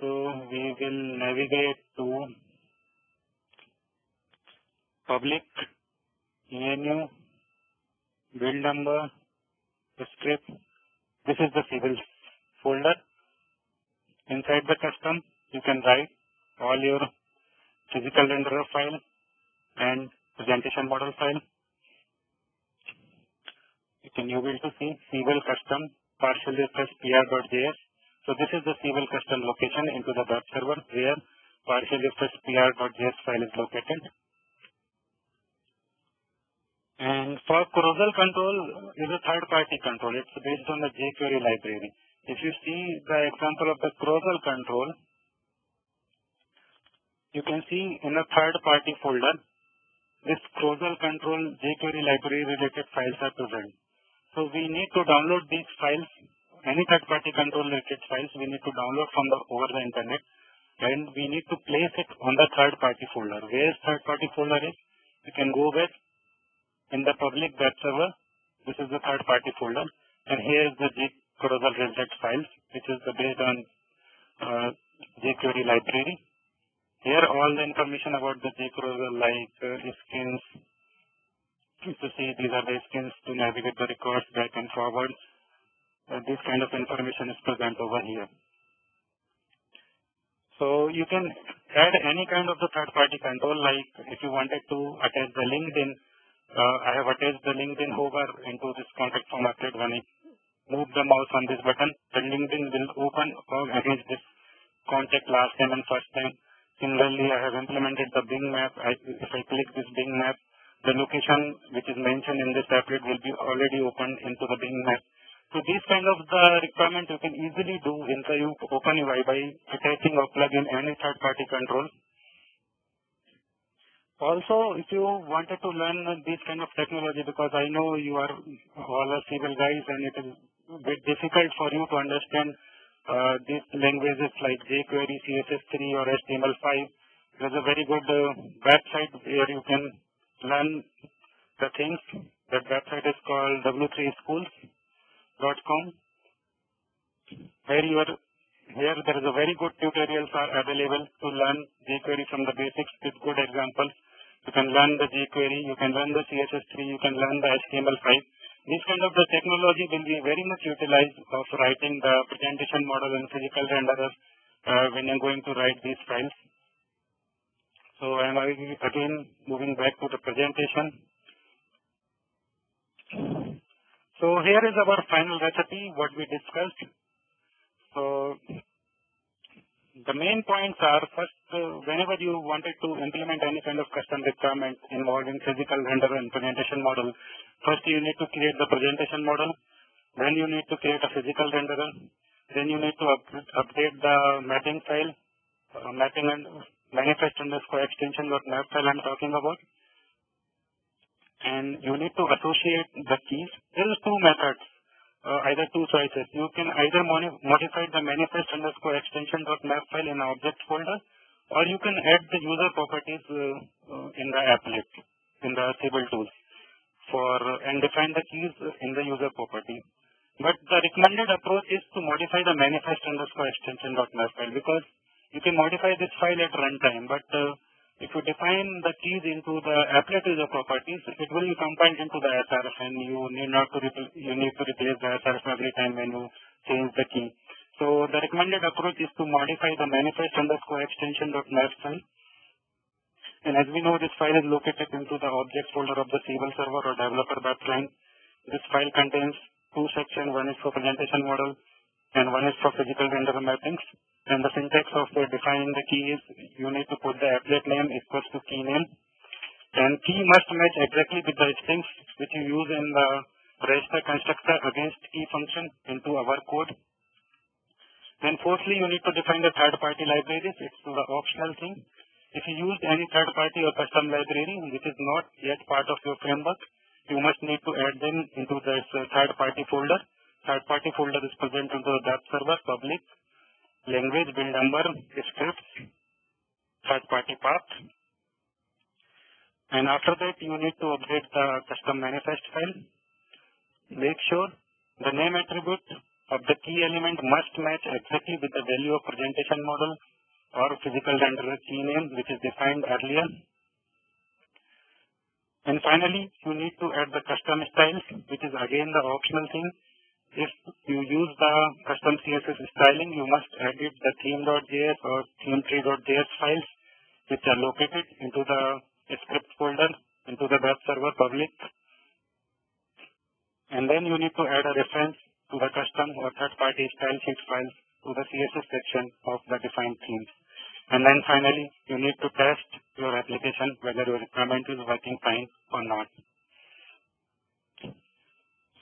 Speaker 2: So we will navigate to public, ENU, build number, script. This is the Siebel folder. Inside the custom, you can write all your physical renderer file and presentation model file. You will to see Siebel custom partially plus pr.js. So this is the Siebel custom location into the web server where partially plus pr.js file is located. And for carousel control is a third-party control. It's based on the jQuery library. If you see the example of the carousel control, you can see in the third-party folder, this carousel control jQuery library related files are present. So we need to download these files, any third-party control related files we need to download from over the internet, and we need to place it on the third-party folder. Where third-party folder is, you can go with in the public web server. This is the third-party folder, and here is the carousel related files, which is based on jQuery library. Here all the information about the jQuery like skins. To see these are the skins to navigate the records back and forward. This kind of information is present over here. So you can add any kind of the third-party control, like if you wanted to attach the LinkedIn. I have attached the LinkedIn hover into this contact form applet. When I move the mouse on this button, the LinkedIn will open against this contact last name and first name. Similarly, I have implemented the Bing map. If I click this Bing map, the location which is mentioned in this applet will be already opened into the Bing map. So these kind of the requirement you can easily do in the OpenUI by attaching or plugin any third-party control. Also, if you wanted to learn this kind of technology, because I know you are all a Siebel guys and it is a bit difficult for you to understand these languages like jQuery, CSS3 or HTML5, there's a very good website where you can learn the things. That website is called w3schools.com. Here there is a very good tutorials are available to learn jQuery from the basics with good examples. You can learn the jQuery, you can learn the CSS3, you can learn the HTML5. This kind of the technology will be very much utilized of writing the presentation model and physical renderers when you're going to write these files. So I'm again moving back to the presentation. So here is our final recipe, what we discussed. So the main points are, first, whenever you wanted to implement any kind of custom requirement involving physical render and presentation model, first you need to create the presentation model, then you need to create a physical renderer, then you need to update the mapping file, mapping and manifest underscore extension.map file I'm talking about, and you need to associate the keys. There is two methods. Either two choices. You can either modify the manifest underscore extension.map file in an object folder, or you can add the user properties in the applet, in the Siebel tools, and define the keys in the user property. But the recommended approach is to modify the manifest underscore extension.map file, because you can modify this file at runtime, but if you define the keys into the applet user properties, it will be compiled into the SRF, and you need to replace the SRF every time when you change the key. So the recommended approach is to modify the manifest underscore extension.map file. And as we know, this file is located into the objects folder of the Siebel server or developer web client. This file contains two sections. One is for presentation model and one is for physical render mappings. And the syntax of defining the key is you need to put the applet name equals to key name. And key must match exactly with the strings which you use in the register constructor against key function into our code. Then fourthly, you need to define the third-party libraries. It's the optional thing. If you use any third-party or custom library which is not yet part of your framework, you must need to add them into this third-party folder. Third-party folder is present into the web server, public, language, build number, scripts, third-party path. And after that, you need to update the custom manifest file. Make sure the name attribute of the key element must match exactly with the value of presentation model or physical renderer key name, which is defined earlier. And finally, you need to add the custom styles, which is again the optional thing. If you use the custom CSS styling, you must edit the theme.js or theme3.js files, which are located into the script folder, into the web server public. And then you need to add a reference to the custom or third-party style sheet files to the CSS section of the defined themes. And then finally, you need to test your application whether your requirement is working fine or not.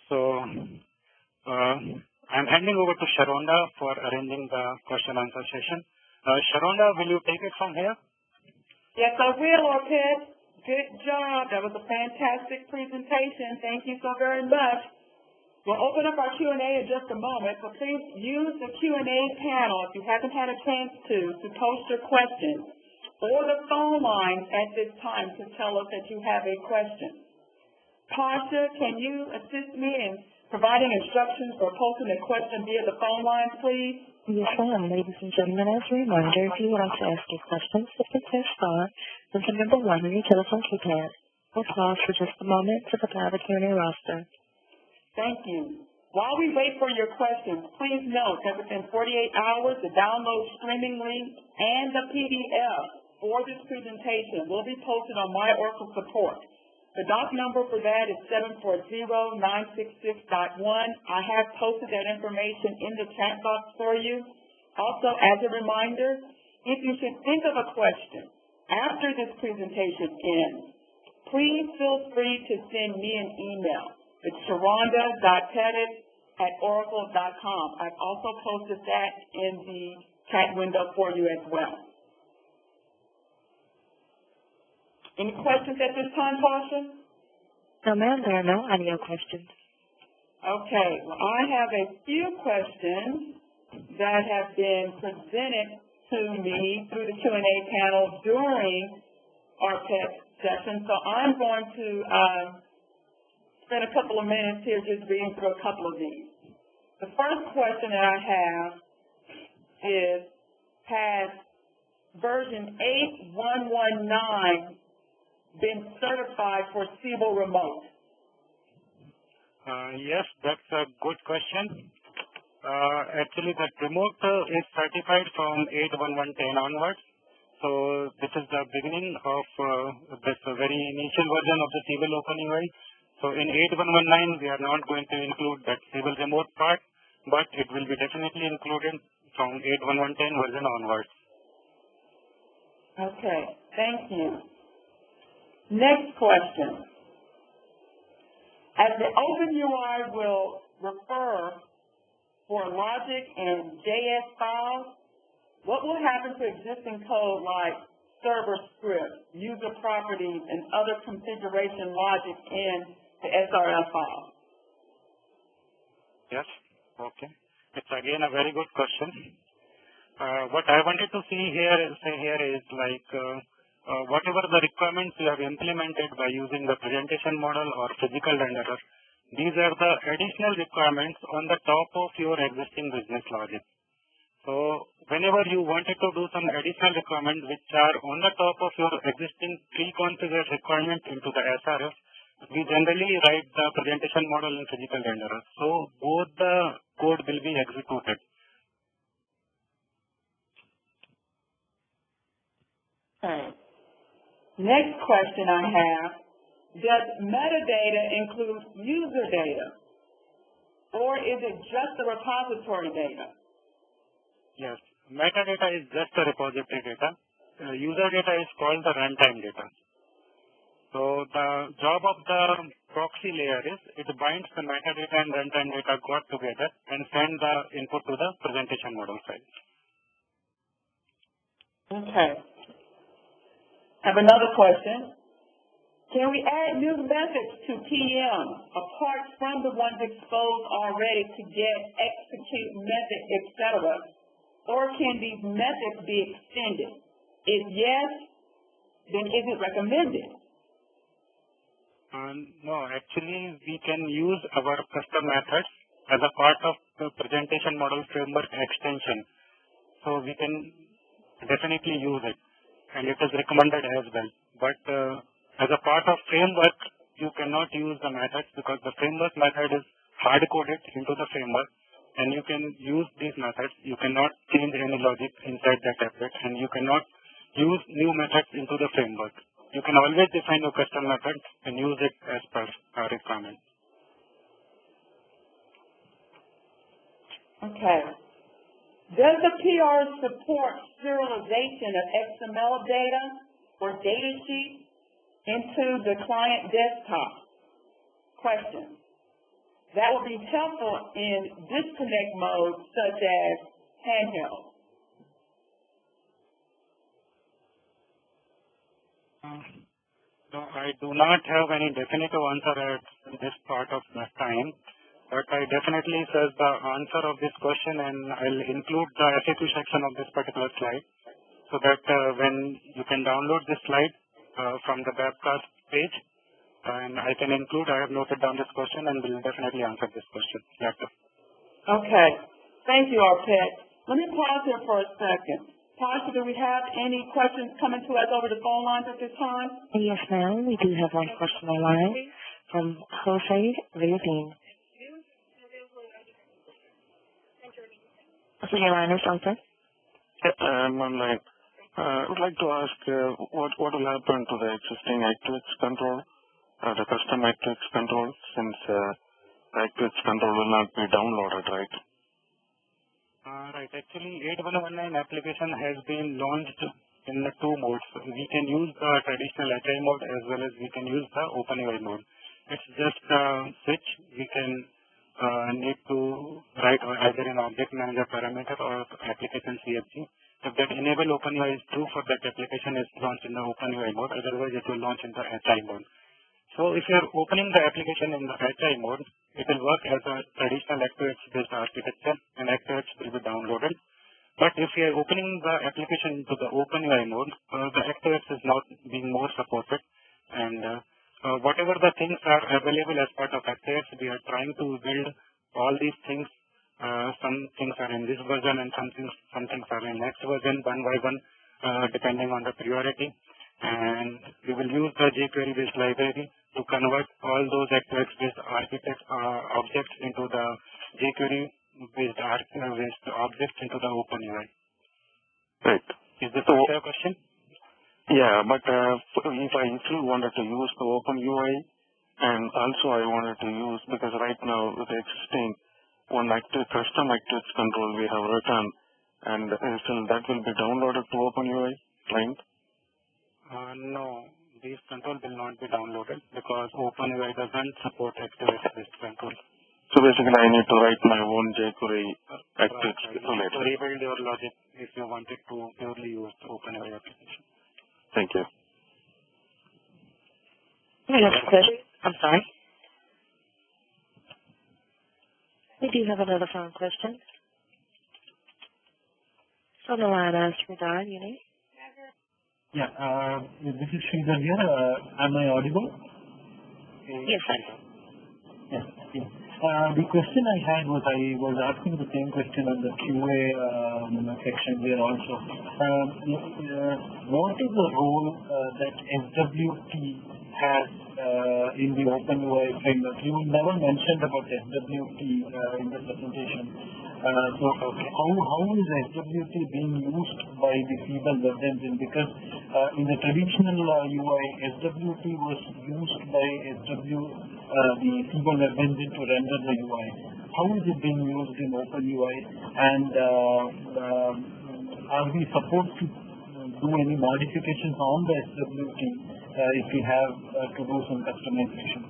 Speaker 2: So, I'm handing over to Sharonda for arranging the question-answer session. Sharonda, will you take it from here?
Speaker 1: Yes, I will, Orpet. Good job. That was a fantastic presentation. Thank you so very much. We'll open up our Q&A in just a moment, so please use the Q&A panel if you haven't had a chance to post your questions, or the phone lines at this time to tell us that you have a question. Tasha, can you assist me in providing instructions for posting a question via the phone lines, please?
Speaker 3: Yes, ma'am. Ladies and gentlemen, as a reminder, if you would like to ask a question, simply press star, then the number 1 on your telephone keypad. We'll pause for just a moment to prepare the Q&A roster.
Speaker 1: Thank you. While we wait for your questions, please note that within 48 hours, the download streaming link and the PDF for this presentation will be posted on My Oracle Support. The doc number for that is 740-966.1. I have posted that information in the chat box for you. Also, as a reminder, if you should think of a question after this presentation ends, please feel free to send me an email. It's sharonda.pettit@oracle.com. I've also posted that in the chat window for you as well. Any questions at this time, Tasha?
Speaker 3: No, ma'am, there are no audio questions.
Speaker 1: Okay. Well, I have a few questions that have been presented to me through the Q&A panel during our PET session, so I'm going to spend a couple of minutes here just reading through a couple of these. The first question that I have is, has version 8.119 been certified for Siebel Remote?
Speaker 2: Yes, that's a good question. Actually, the remote is certified from 8.11.10 onwards. So this is the beginning of this very initial version of the Siebel OpenUI. So in 8.1.19, we are not going to include that Siebel remote part, but it will be definitely included from 8.1.10 version onwards.
Speaker 1: Okay, thank you. Next question. As the OpenUI will refer for logic and JS files, what will happen to existing code like server scripts, user properties, and other configuration logic in the SRF file?
Speaker 2: Yes, okay. It's again a very good question. What I wanted to say here is like whatever the requirements you have implemented by using the presentation model or physical renderer, these are the additional requirements on the top of your existing business logic. So whenever you wanted to do some additional requirements which are on the top of your existing pre-configured requirement into the SRF, we generally write the presentation model in physical renderer. So both the code will be executed.
Speaker 1: Okay. Next question I have, does metadata include user data, or is it just the repository data?
Speaker 2: Yes, metadata is just the repository data. User data is called the runtime data. So the job of the proxy layer is it binds the metadata and runtime data got together and send the input to the presentation model file.
Speaker 1: Okay. I have another question. Can we add new methods to PM apart from the ones exposed already to get, execute, method, etc.? Or can these methods be extended? If yes, then is it recommended?
Speaker 2: No, actually we can use our custom methods as a part of the presentation model framework extension. So we can definitely use it, and it is recommended as well. But as a part of framework, you cannot use the methods because the framework method is hard-coded into the framework, and you can use these methods. You cannot change any logic inside that applet, and you cannot use new methods into the framework. You can always define your custom method and use it as per our requirement.
Speaker 1: Okay. Does the PR support serialization of XML data or data sheets into the client desktop? Question. That would be helpful in disconnect modes such as handheld.
Speaker 2: No, I do not have any definitive answer at this part of the time, but I definitely says the answer of this question, and I'll include the FAQ section of this particular slide so that when you can download this slide from the webcast page, and I can include, I have noted down this question and will definitely answer this question later.
Speaker 1: Okay. Thank you, Arpit. Let me pause here for a second. Tasha, do we have any questions coming to us over the phone lines at this time?
Speaker 3: Yes, ma'am. We do have one question online from Jose Rubin. So your line is open.
Speaker 4: I'm online. I would like to ask what will happen to the existing ActiveX control, the custom ActiveX control, since ActiveX control will not be downloaded, right?
Speaker 2: Right. Actually, 8.1.19 application has been launched in the two modes. We can use the traditional HI mode as well as we can use the OpenUI mode. It's just a switch. We can need to write either an object manager parameter or application CFG. If that enable OpenUI is true for that application is launched in the OpenUI mode, otherwise it will launch in the HI mode. So if you are opening the application in the HI mode, it will work as a traditional ActiveX-based architecture and ActiveX will be downloaded. But if you are opening the application into the OpenUI mode, the ActiveX is not being more supported, and whatever the things are available as part of ActiveX, we are trying to build all these things. Some things are in this version and some things are in next version, one by one, depending on the priority. And we will use the jQuery-based library to convert all those ActiveX-based objects into the jQuery based objects into the OpenUI.
Speaker 4: Right.
Speaker 2: Is this a fair question?
Speaker 4: Yeah, but if I still wanted to use the OpenUI, and also I wanted to use, because right now with the existing custom activity control we have written, and still that will be downloaded to OpenUI client?
Speaker 2: No, these control will not be downloaded because OpenUI doesn't support activity-based control.
Speaker 4: So basically I need to write my own jQuery activity related.
Speaker 2: To rebuild your logic if you wanted to purely use the OpenUI application.
Speaker 4: Thank you.
Speaker 3: Next question. I'm sorry. We do have another phone question. On the line, Sridhar, you need?
Speaker 5: Yeah, this is Siebel here. Am I audible?
Speaker 3: Yes, sir.
Speaker 5: Yes. Yeah. The question I had was, I was asking the same question on the QA section there also. What is the role that SWT has in the OpenUI framework? You never mentioned about SWT in the presentation. So how is SWT being used by the Siebel web engine? Because in the traditional UI, SWT was used by the Siebel web engine to render the UI. How is it being used in OpenUI? And are we supposed to do any modifications on the SWT if we have to do some customization?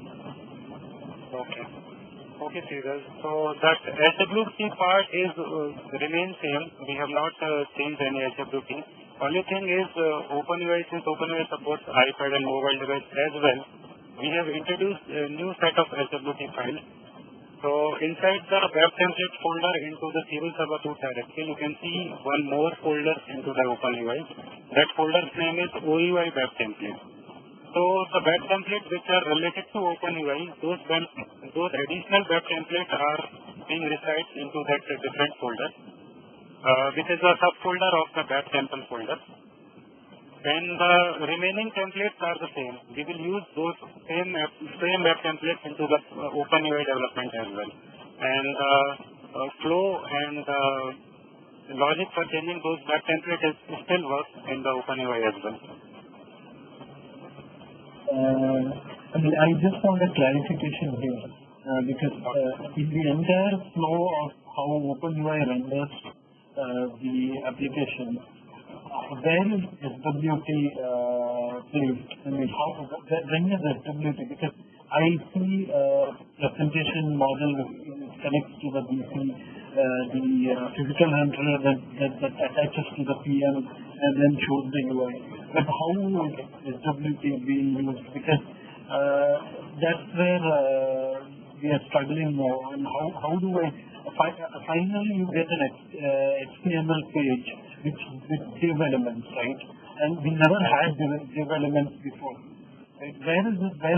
Speaker 2: Okay, Siebel. So that SWT part remains same. We have not changed any SWT. Only thing is OpenUI, since OpenUI supports iPad and mobile device as well, we have introduced a new set of SWT files. So inside the web template folder into the Siebel Server 2 directory, you can see one more folder into the OpenUI. That folder's name is OUI web template. So the web templates which are related to OpenUI, those additional web templates are being resided into that different folder, which is a subfolder of the web sample folder. And the remaining templates are the same. We will use those same web templates into the OpenUI development as well. And flow and logic for changing those web templates still works in the OpenUI as well.
Speaker 5: I just want a clarification here, because in the entire flow of how OpenUI renders the application, where is SWT placed? I mean, when is SWT? Because I see presentation model connects to the DC, the physical renderer that attaches to the PM and then shows the UI. But how is SWT being used? Because that's where we are struggling now. And how do I finally you get an HTML page with div elements, right? And we never had div elements before. Right? Where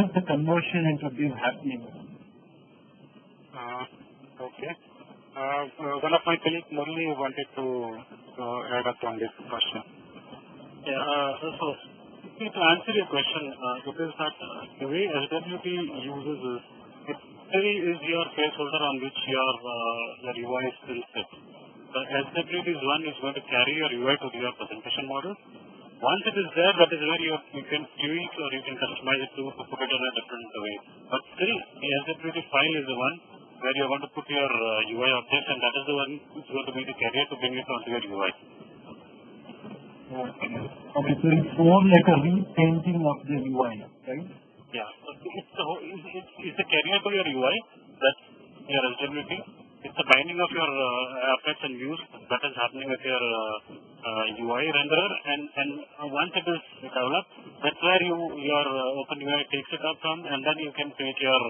Speaker 5: is the conversion into div happening?
Speaker 2: Okay. One of my colleagues, Murli, wanted to add up on this question.
Speaker 6: Yeah, so to answer your question, it is that the way SWT uses it is your placeholder on which your UI is still set. The SWT is one is going to carry your UI to your presentation model. Once it is there, that is where you can tweak or you can customize it to put it in a different way. But still, the SWT file is the one where you are going to put your UI objects, and that is the one which is going to be the carrier to bring it onto your UI.
Speaker 5: Okay, so it's more like a repainting of the UI, right?
Speaker 6: Yeah, so it's a carrier to your UI, that's your SWT. It's the binding of your assets and views that is happening with your UI renderer, and once it is developed, that's where your OpenUI takes it up from, and then you can create your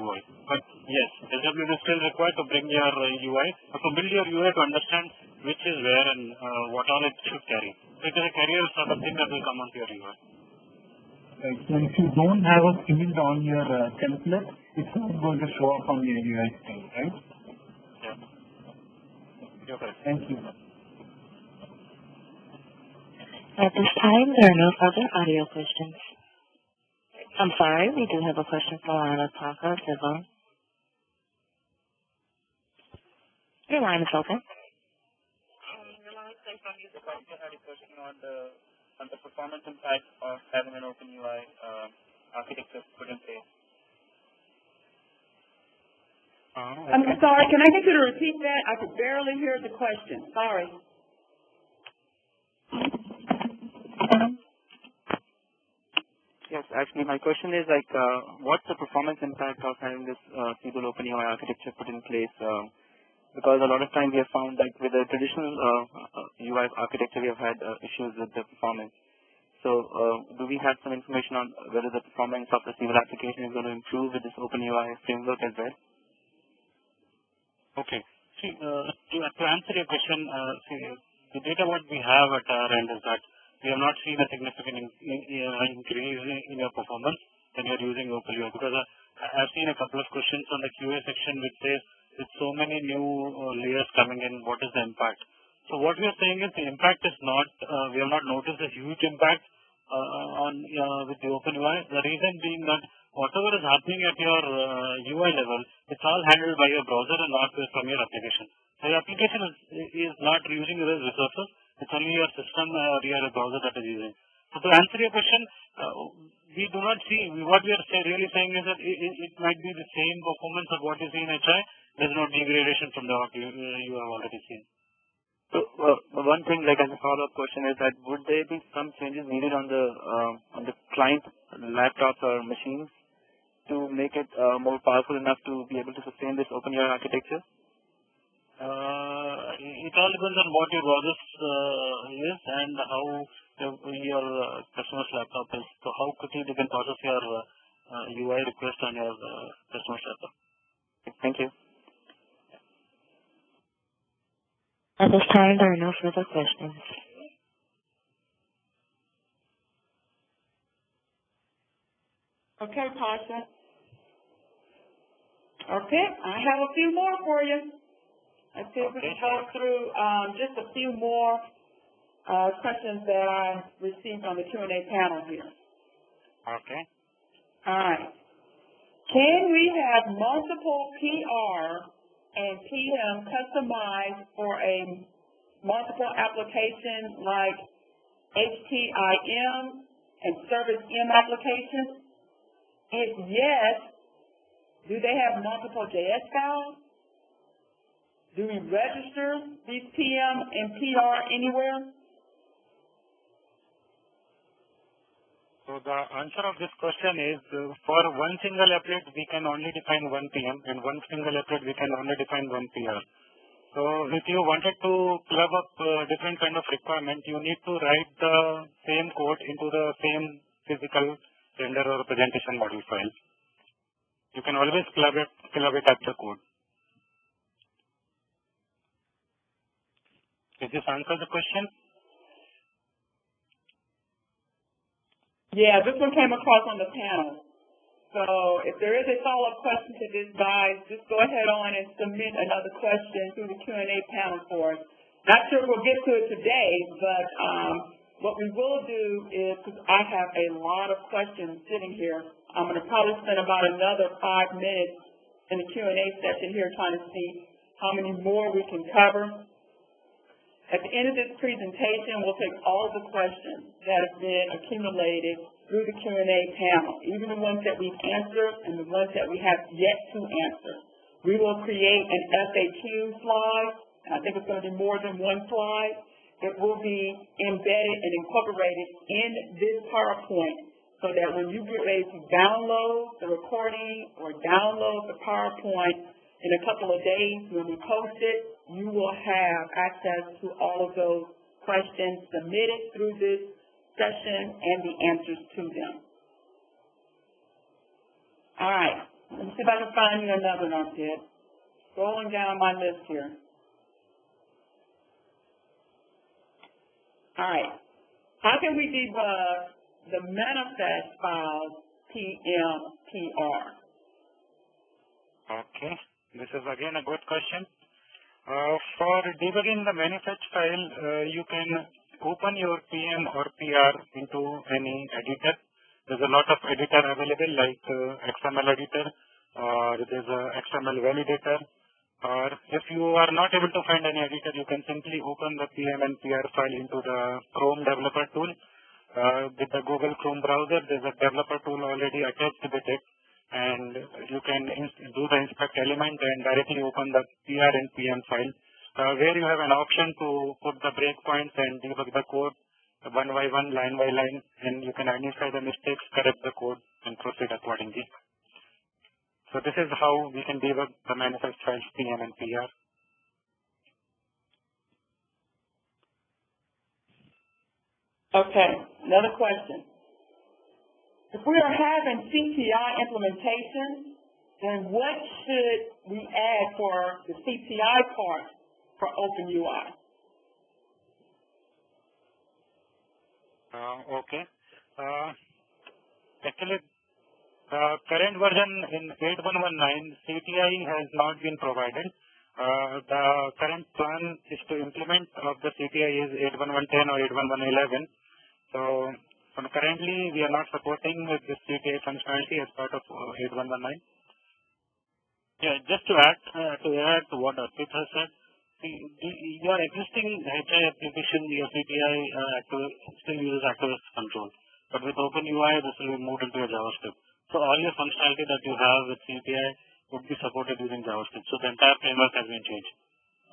Speaker 6: UI. But yes, SWT is still required to bring your UI, or to build your UI to understand which is where and what all it should carry. So it is a carrier sort of thing that will come onto your UI.
Speaker 5: Right. So if you don't have a field on your template, it's not going to show up on your UI screen, right?
Speaker 6: Yeah. You're correct.
Speaker 5: Thank you.
Speaker 3: At this time, there are no further audio questions. I'm sorry, we do have a question from Parker Siebel. Your line is open.
Speaker 7: I had a question on the performance impact of having an open UI architecture put in place.
Speaker 1: I'm sorry, can I get you to repeat that? I could barely hear the question. Sorry.
Speaker 7: Yes, actually my question is like, what's the performance impact of having this Siebel open UI architecture put in place? Because a lot of times we have found like with the traditional UI architecture we have had issues with the performance. So do we have some information on whether the performance of the Siebel application is going to improve with this open UI framework as well?
Speaker 6: Okay. See, to answer your question, the data what we have at our end is that we have not seen a significant increase in your performance when you are using OpenUI, because I've seen a couple of questions on the QA section which says with so many new layers coming in, what is the impact? So what we are saying is the impact is not, we have not noticed a huge impact with the OpenUI. The reason being that whatever is happening at your UI level, it's all handled by your browser and not from your application. So your application is not using those resources. It's only your system or your browser that is using. So to answer your question, we do not see, what we are really saying is that it might be the same performance of what you see in HI. There's no degradation from what you have already seen.
Speaker 7: So one thing, like as a follow-up question, is that would there be some changes needed on the client laptops or machines to make it more powerful enough to be able to sustain this open UI architecture?
Speaker 6: It all depends on what your browser is and how your customer's laptop is. So how quickly they can process your UI request on your customer's laptop.
Speaker 7: Thank you.
Speaker 3: At this time, there are no further questions.
Speaker 1: Okay, Pasha. Okay, I have a few more for you. Let's see if we can go through just a few more questions that I received on the Q&A panel here.
Speaker 2: Okay.
Speaker 1: All right. Can we have multiple PR and PM customized for a multiple application like HTIM and Service M applications? If yes, do they have multiple JS files? Do we register these PM and PR anywhere?
Speaker 2: So the answer of this question is for one single applet we can only define one PM, and one single applet we can only define one PR. So if you wanted to club up different kind of requirement, you need to write the same code into the same physical render or presentation module file. You can always club it at the code. Does this answer the question?
Speaker 1: Yeah, this one came across on the panel. So if there is a follow-up question to this, guys, just go ahead on and submit another question through the Q&A panel for us. Not sure we'll get to it today, but what we will do is, because I have a lot of questions sitting here, I'm going to probably spend about another 5 minutes in the Q&A session here trying to see how many more we can cover. At the end of this presentation, we'll take all the questions that have been accumulated through the Q&A panel, even the ones that we've answered and the ones that we have yet to answer. We will create an FAQ slide, and I think it's going to be more than one slide. It will be embedded and incorporated in this PowerPoint so that when you get ready to download the recording or download the PowerPoint in a couple of days when we post it, you will have access to all of those questions submitted through this session and the answers to them. All right. Let me see if I can find you another one, Ted. Scrolling down my list here. All right. How can we debug the manifest files PMPR?
Speaker 2: Okay. This is again a good question. For debugging the manifest file, you can open your PM or PR into any editor. There's a lot of editor available like XML editor, there's a XML validator, Or if you are not able to find any editor, you can simply open the PM and PR file into the Chrome developer tool. With the Google Chrome browser, there's a developer tool already attached with it, and you can do the inspect element and directly open the PR and PM file, where you have an option to put the breakpoints and debug the code one by one, line by line, and you can identify the mistakes, correct the code, and proceed accordingly. So this is how we can debug the manifest files PM and PR.
Speaker 1: Okay, another question. If we are having CPI implementation, then what should we add for the CPI part for OpenUI?
Speaker 2: Okay. Actually, the current version in 8119 CTI has not been provided. The current plan is to implement of the CTI is 81110 or 81111. So currently we are not supporting with this CTI functionality as part of 8119.
Speaker 6: Yeah, just to add to what Arpit has said, your existing HI application, your CTI still uses activist control. But with OpenUI, this will be moved into a JavaScript. So all your functionality that you have with CTI would be supported using JavaScript. So the entire framework has been changed.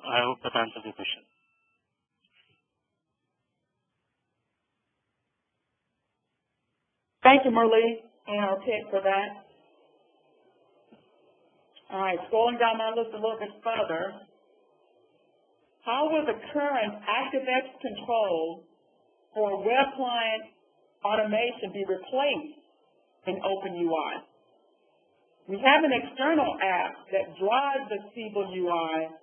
Speaker 6: I hope that answers your question.
Speaker 1: Thank you, Murli and Arpit, for that. All right, scrolling down my list a little bit further. How will the current ActiveX control for web client automation be replaced in OpenUI? We have an external app that drives the Siebel UI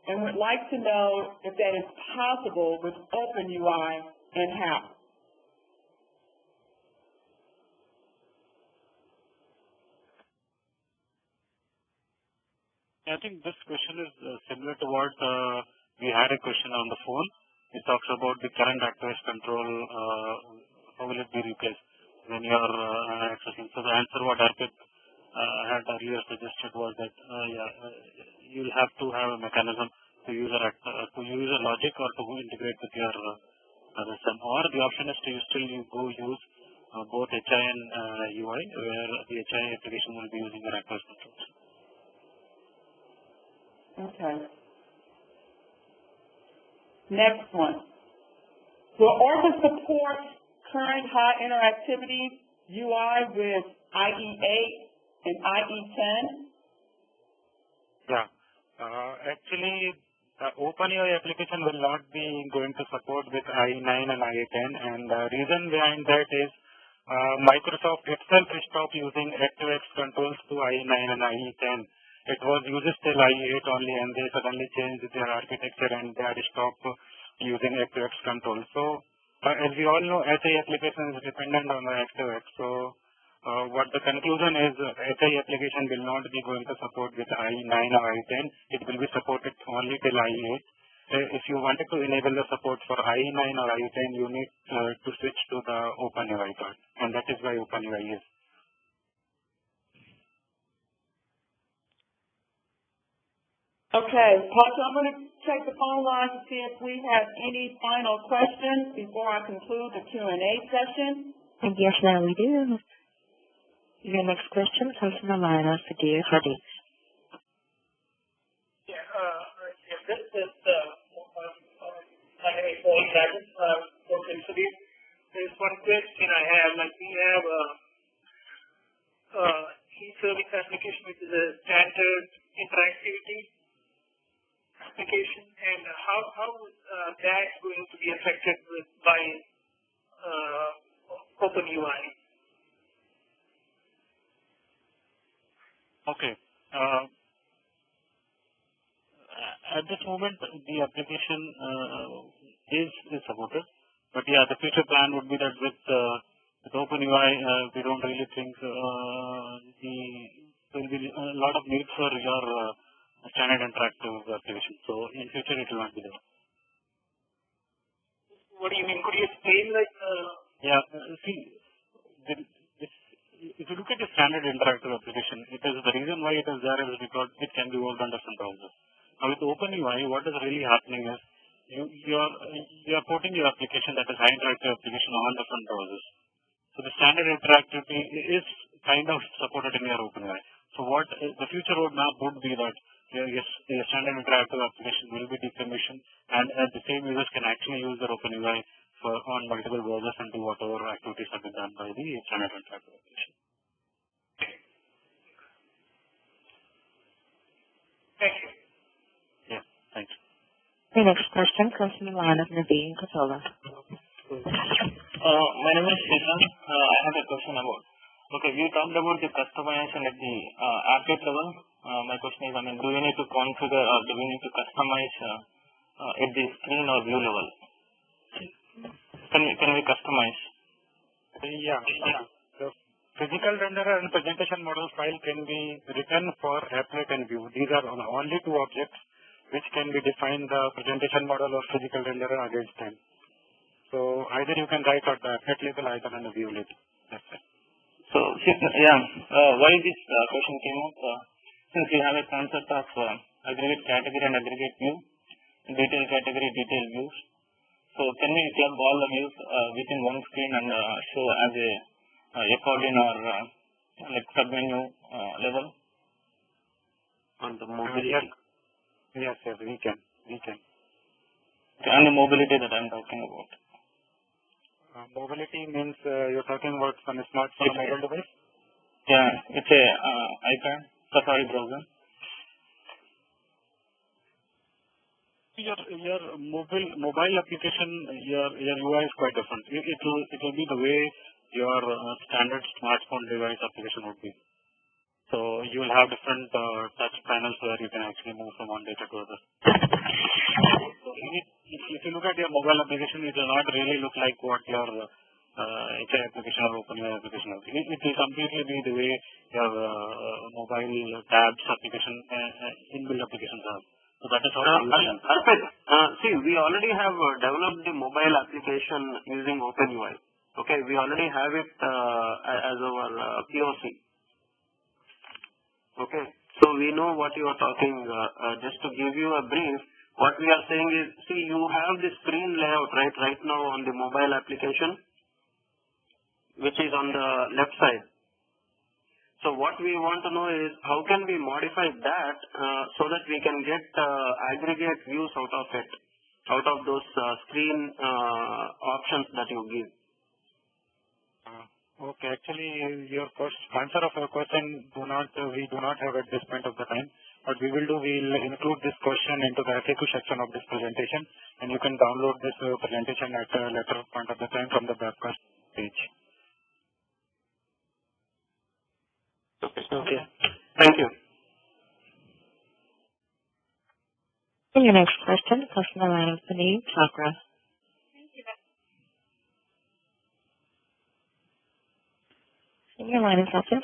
Speaker 1: and would like to know if that is possible with OpenUI and how.
Speaker 6: I think this question is similar to what we had a question on the phone. It talks about the current ActiveX control, how will it be replaced when you are accessing. So the answer what Arpit had earlier suggested was that you'll have to have a mechanism to use a logic or to integrate with your system. Or the option is to still use both HI and UI, where the HI application will be using your ActiveX controls.
Speaker 1: Okay. Next one. Will Orca support current high interactivity UI with IE8 and IE10?
Speaker 2: Yeah. Actually, the OpenUI application will not be going to support with IE9 and IE10, and the reason behind that is Microsoft itself stopped using ActiveX controls to IE9 and IE10. It was used till IE8 only, and they suddenly changed their architecture and they had stopped using ActiveX controls. So, as we all know, HI application is dependent on the ActiveX. So, what the conclusion is, HI application will not be going to support with IE9 or IE10. It will be supported only till IE8. If you wanted to enable the support for IE9 or IE10, you need to switch to the OpenUI part, and that is why OpenUI is.
Speaker 1: Okay, Pastor, I'm going to check the phone line to see if we have any final questions before I conclude the Q&A session.
Speaker 3: And yes, now we do. Your next question comes from the line of Sadir Hadi.
Speaker 8: Yeah, this is my name is Paul Dragon from Sadir. There's one question I have. Like we have e-service application, which is a standard interactivity application, and how that going to be affected by OpenUI?
Speaker 6: Okay. At this moment, the application is supported, but yeah, the future plan would be that with OpenUI, we don't really think there will be a lot of need for your standard interactive application. So in future, it will not be there.
Speaker 8: What do you mean? Could you explain, like?
Speaker 6: Yeah. See, if you do look at the standard interactive application. It is the reason why it is there is because it can be worked on different browsers. Now with OpenUI, what is really happening is you are putting your application, that is high interactive application, on different browsers. So the standard interactivity is kind of supported in your OpenUI. So what the future roadmap would be that your standard interactive application will be decommissioned, and the same users can actually use their OpenUI on multiple browsers and do whatever activities have been done by the standard interactive application.
Speaker 8: Thank you.
Speaker 6: Yeah, thank you.
Speaker 3: The next question comes from the line of Naveen Katola.
Speaker 9: My name is Siebel. I have a question about. Okay, we talked about the customization at the applet level. My question is, do we need to configure or do we need to customize at the screen or view level? Can we customize?
Speaker 2: Yeah. The physical renderer and presentation model file can be written for applet and view. These are only two objects which can be defined the presentation model or physical renderer against them. So either you can write at the applet level, either on the view level. That's it.
Speaker 9: So, why this question came up? Since we have a concept of aggregate category and aggregate view, detail category, detail views. So can we club all the views within one screen and show as a accordion or like submenu level on the mobility?
Speaker 2: Yes, we can.
Speaker 9: Okay, and the mobility that I'm talking about.
Speaker 2: Mobility means you're talking about from a smartphone or mobile device?
Speaker 9: Yeah, it's a iPad, Safari browser.
Speaker 6: Your mobile application, your UI is quite different. It will be the way your standard smartphone device application would be. So you will have different touch panels where you can actually move from one data to other. So if you look at your mobile application, it will not really look like what your HI application or OpenUI application is. It will completely be the way your mobile tabs application, inbuilt applications are. So that is how
Speaker 10: see, we already have developed the mobile application using OpenUI. Okay, we already have it as our POC. Okay, so we know what you are talking. Just to give you a brief, what we are saying is, see, you have the screen layout right now on the mobile application, which is on the left side. So what we want to know is how can we modify that so that we can get aggregate views out of it, out of those screen options that you give.
Speaker 2: Okay, actually, your answer of your question we do not have at this point of the time. What we will do, we will include this question into the FAQ section of this presentation, and you can download this presentation at a later point of the time from the webcast page.
Speaker 10: Okay. Thank you.
Speaker 3: Your next question comes from the line of Puneet Chakra. Your line is open.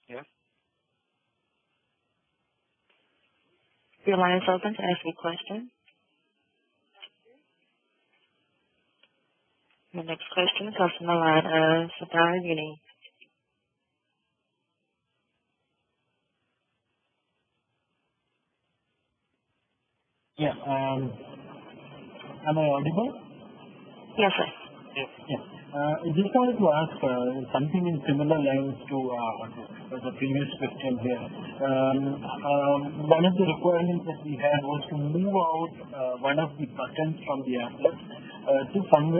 Speaker 2: Yes.
Speaker 3: Your line is open to ask a question. The next question comes from the line of Sadar Uni.
Speaker 5: Yeah. Am I audible?
Speaker 3: Yes, sir.
Speaker 5: Yes. I just wanted to ask something in similar lines to the previous question here. One of the requirements that we had was to move out one of the buttons from the applet to from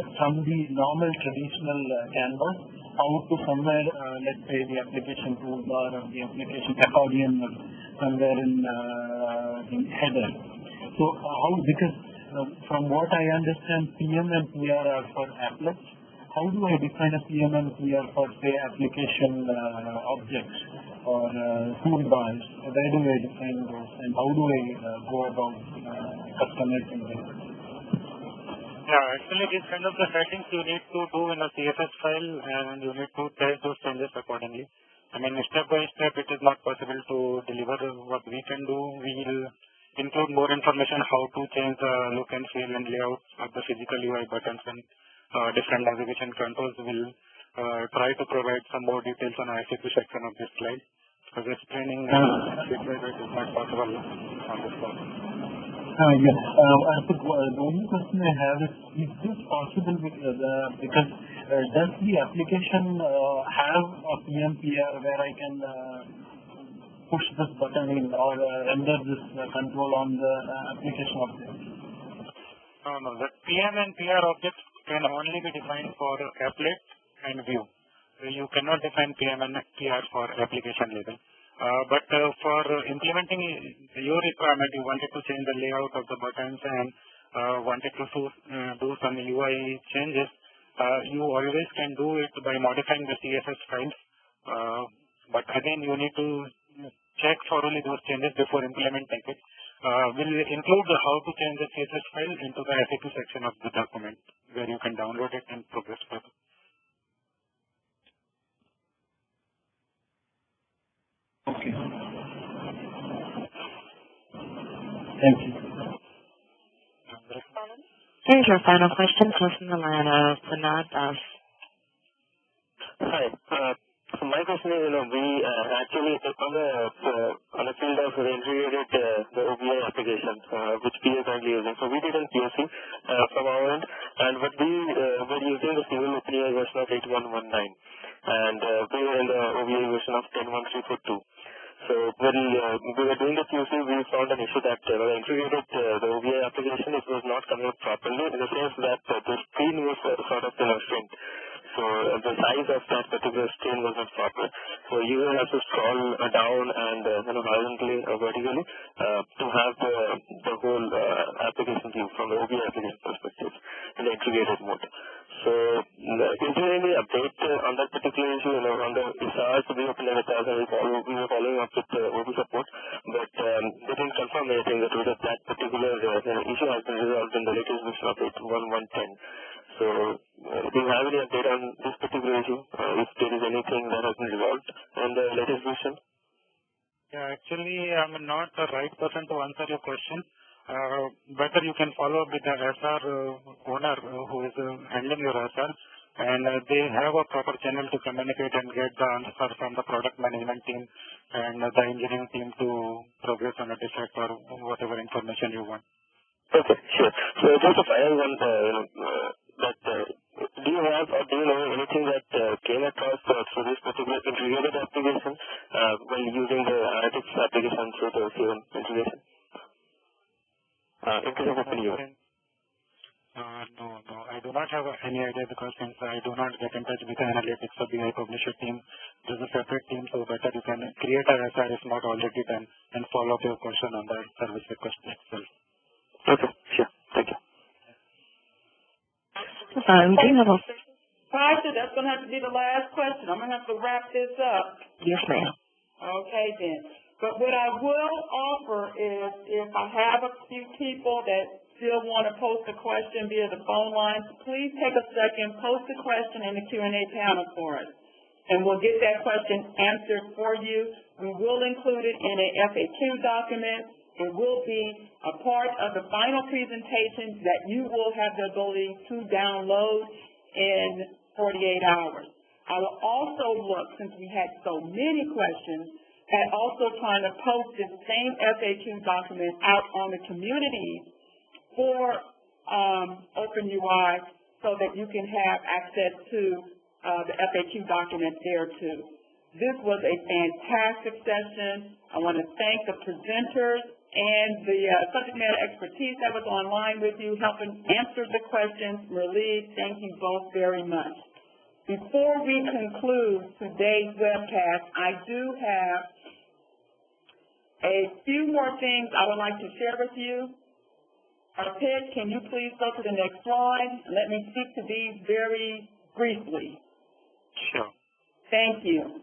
Speaker 5: the normal traditional canvas out to somewhere, let's say the application toolbar or the application accordion or somewhere in the header. So because from what I understand, PM and PR are for applets. How do I define a PM and PR for, say, application objects or toolbars? Where do I define those, and how do I go about customizing them?
Speaker 2: Yeah, actually, these kind of the settings you need to do in a CSS file, and you need to test those changes accordingly. I mean, step by step, it is not possible to deliver. What we can do, we will include more information how to change the look and feel and layout of the physical UI buttons and different navigation controls will try to provide some more details on the FAQ section of this slide, because explaining bit by bit is not possible on this call.
Speaker 5: Yes. I think the only question I have is this possible because does the application have a PMPR where I can push this button in or render this control on the application object?
Speaker 2: No. The PM and PR objects can only be defined for applet and view. You cannot define PM and PR for application level. But for implementing your requirement, you wanted to change the layout of the buttons and wanted to do some UI changes, you always can do it by modifying the CSS files. But again, you need to check thoroughly those changes before implementing it. We'll include how to change the CSS file into the FAQ section of the document, where you can download it and progress further.
Speaker 5: Okay. Thank you.
Speaker 3: Here's your final question comes from the line of Sanad Das.
Speaker 11: Hi. So my question is, we actually on the field of integrated the OBI application, which we are currently using. So we did a POC from our end, and what we were using the Siebel OpenAI version of 8119, and we were in the OBI version of 10.1342. So when we were doing the POC, we found an issue that when I integrated the OBI application, it was not coming up properly in the sense that the screen was sort of shrink. So the size of that particular screen was not proper. So you will have to scroll down and horizontally or vertically to have the whole application view from the OBI application perspective in the integrated mode. So is there any update on that particular issue? On the SRs, we opened with us and we were following up with OB support, but they didn't confirm anything that that particular issue has been resolved in the latest version of 8.1.10. So do you have any update on this particular issue? If there is anything that has been resolved in the latest version?
Speaker 2: Yeah, actually, I'm not the right person to answer your question. Better you can follow up with the SR owner who is handling your SR, and they have a proper channel to communicate and get the answer from the product management team and the engineering team to progress on a defect or whatever information you want.
Speaker 11: Okay, sure. So just a final one, do you have or do you know anything that came across through this particular integrated application while using the analytics application through the Siebel integration?
Speaker 2: No, I do not have any idea, because since I do not get in touch with the analytics or BI publisher team, there's a separate team, so better you can create a SR if not already done and follow up your question on the service request itself.
Speaker 11: Okay, sure. Thank you.
Speaker 1: Pasha, that's going to have to be the last question. I'm going to have to wrap this up.
Speaker 3: Yes, ma'am.
Speaker 1: Okay, then. But what I will offer is, if I have a few people that still want to post a question via the phone lines, please take a second, post a question in the Q&A panel for us, and we'll get that question answered for you. We will include it in a FAQ document. It will be a part of the final presentation that you will have the ability to download in 48 hours. I will also look, since we had so many questions, at also trying to post this same FAQ document out on the community for OpenUI so that you can have access to the FAQ document there too. This was a fantastic session. I want to thank the presenters and the subject matter expertise that was online with you, helping answer the questions. Relieved, thank you both very much. Before we conclude today's webcast, I do have a few more things I would like to share with you. Peg, can you please go to the next slide? Let me speak to these very briefly.
Speaker 2: Sure.
Speaker 1: Thank you.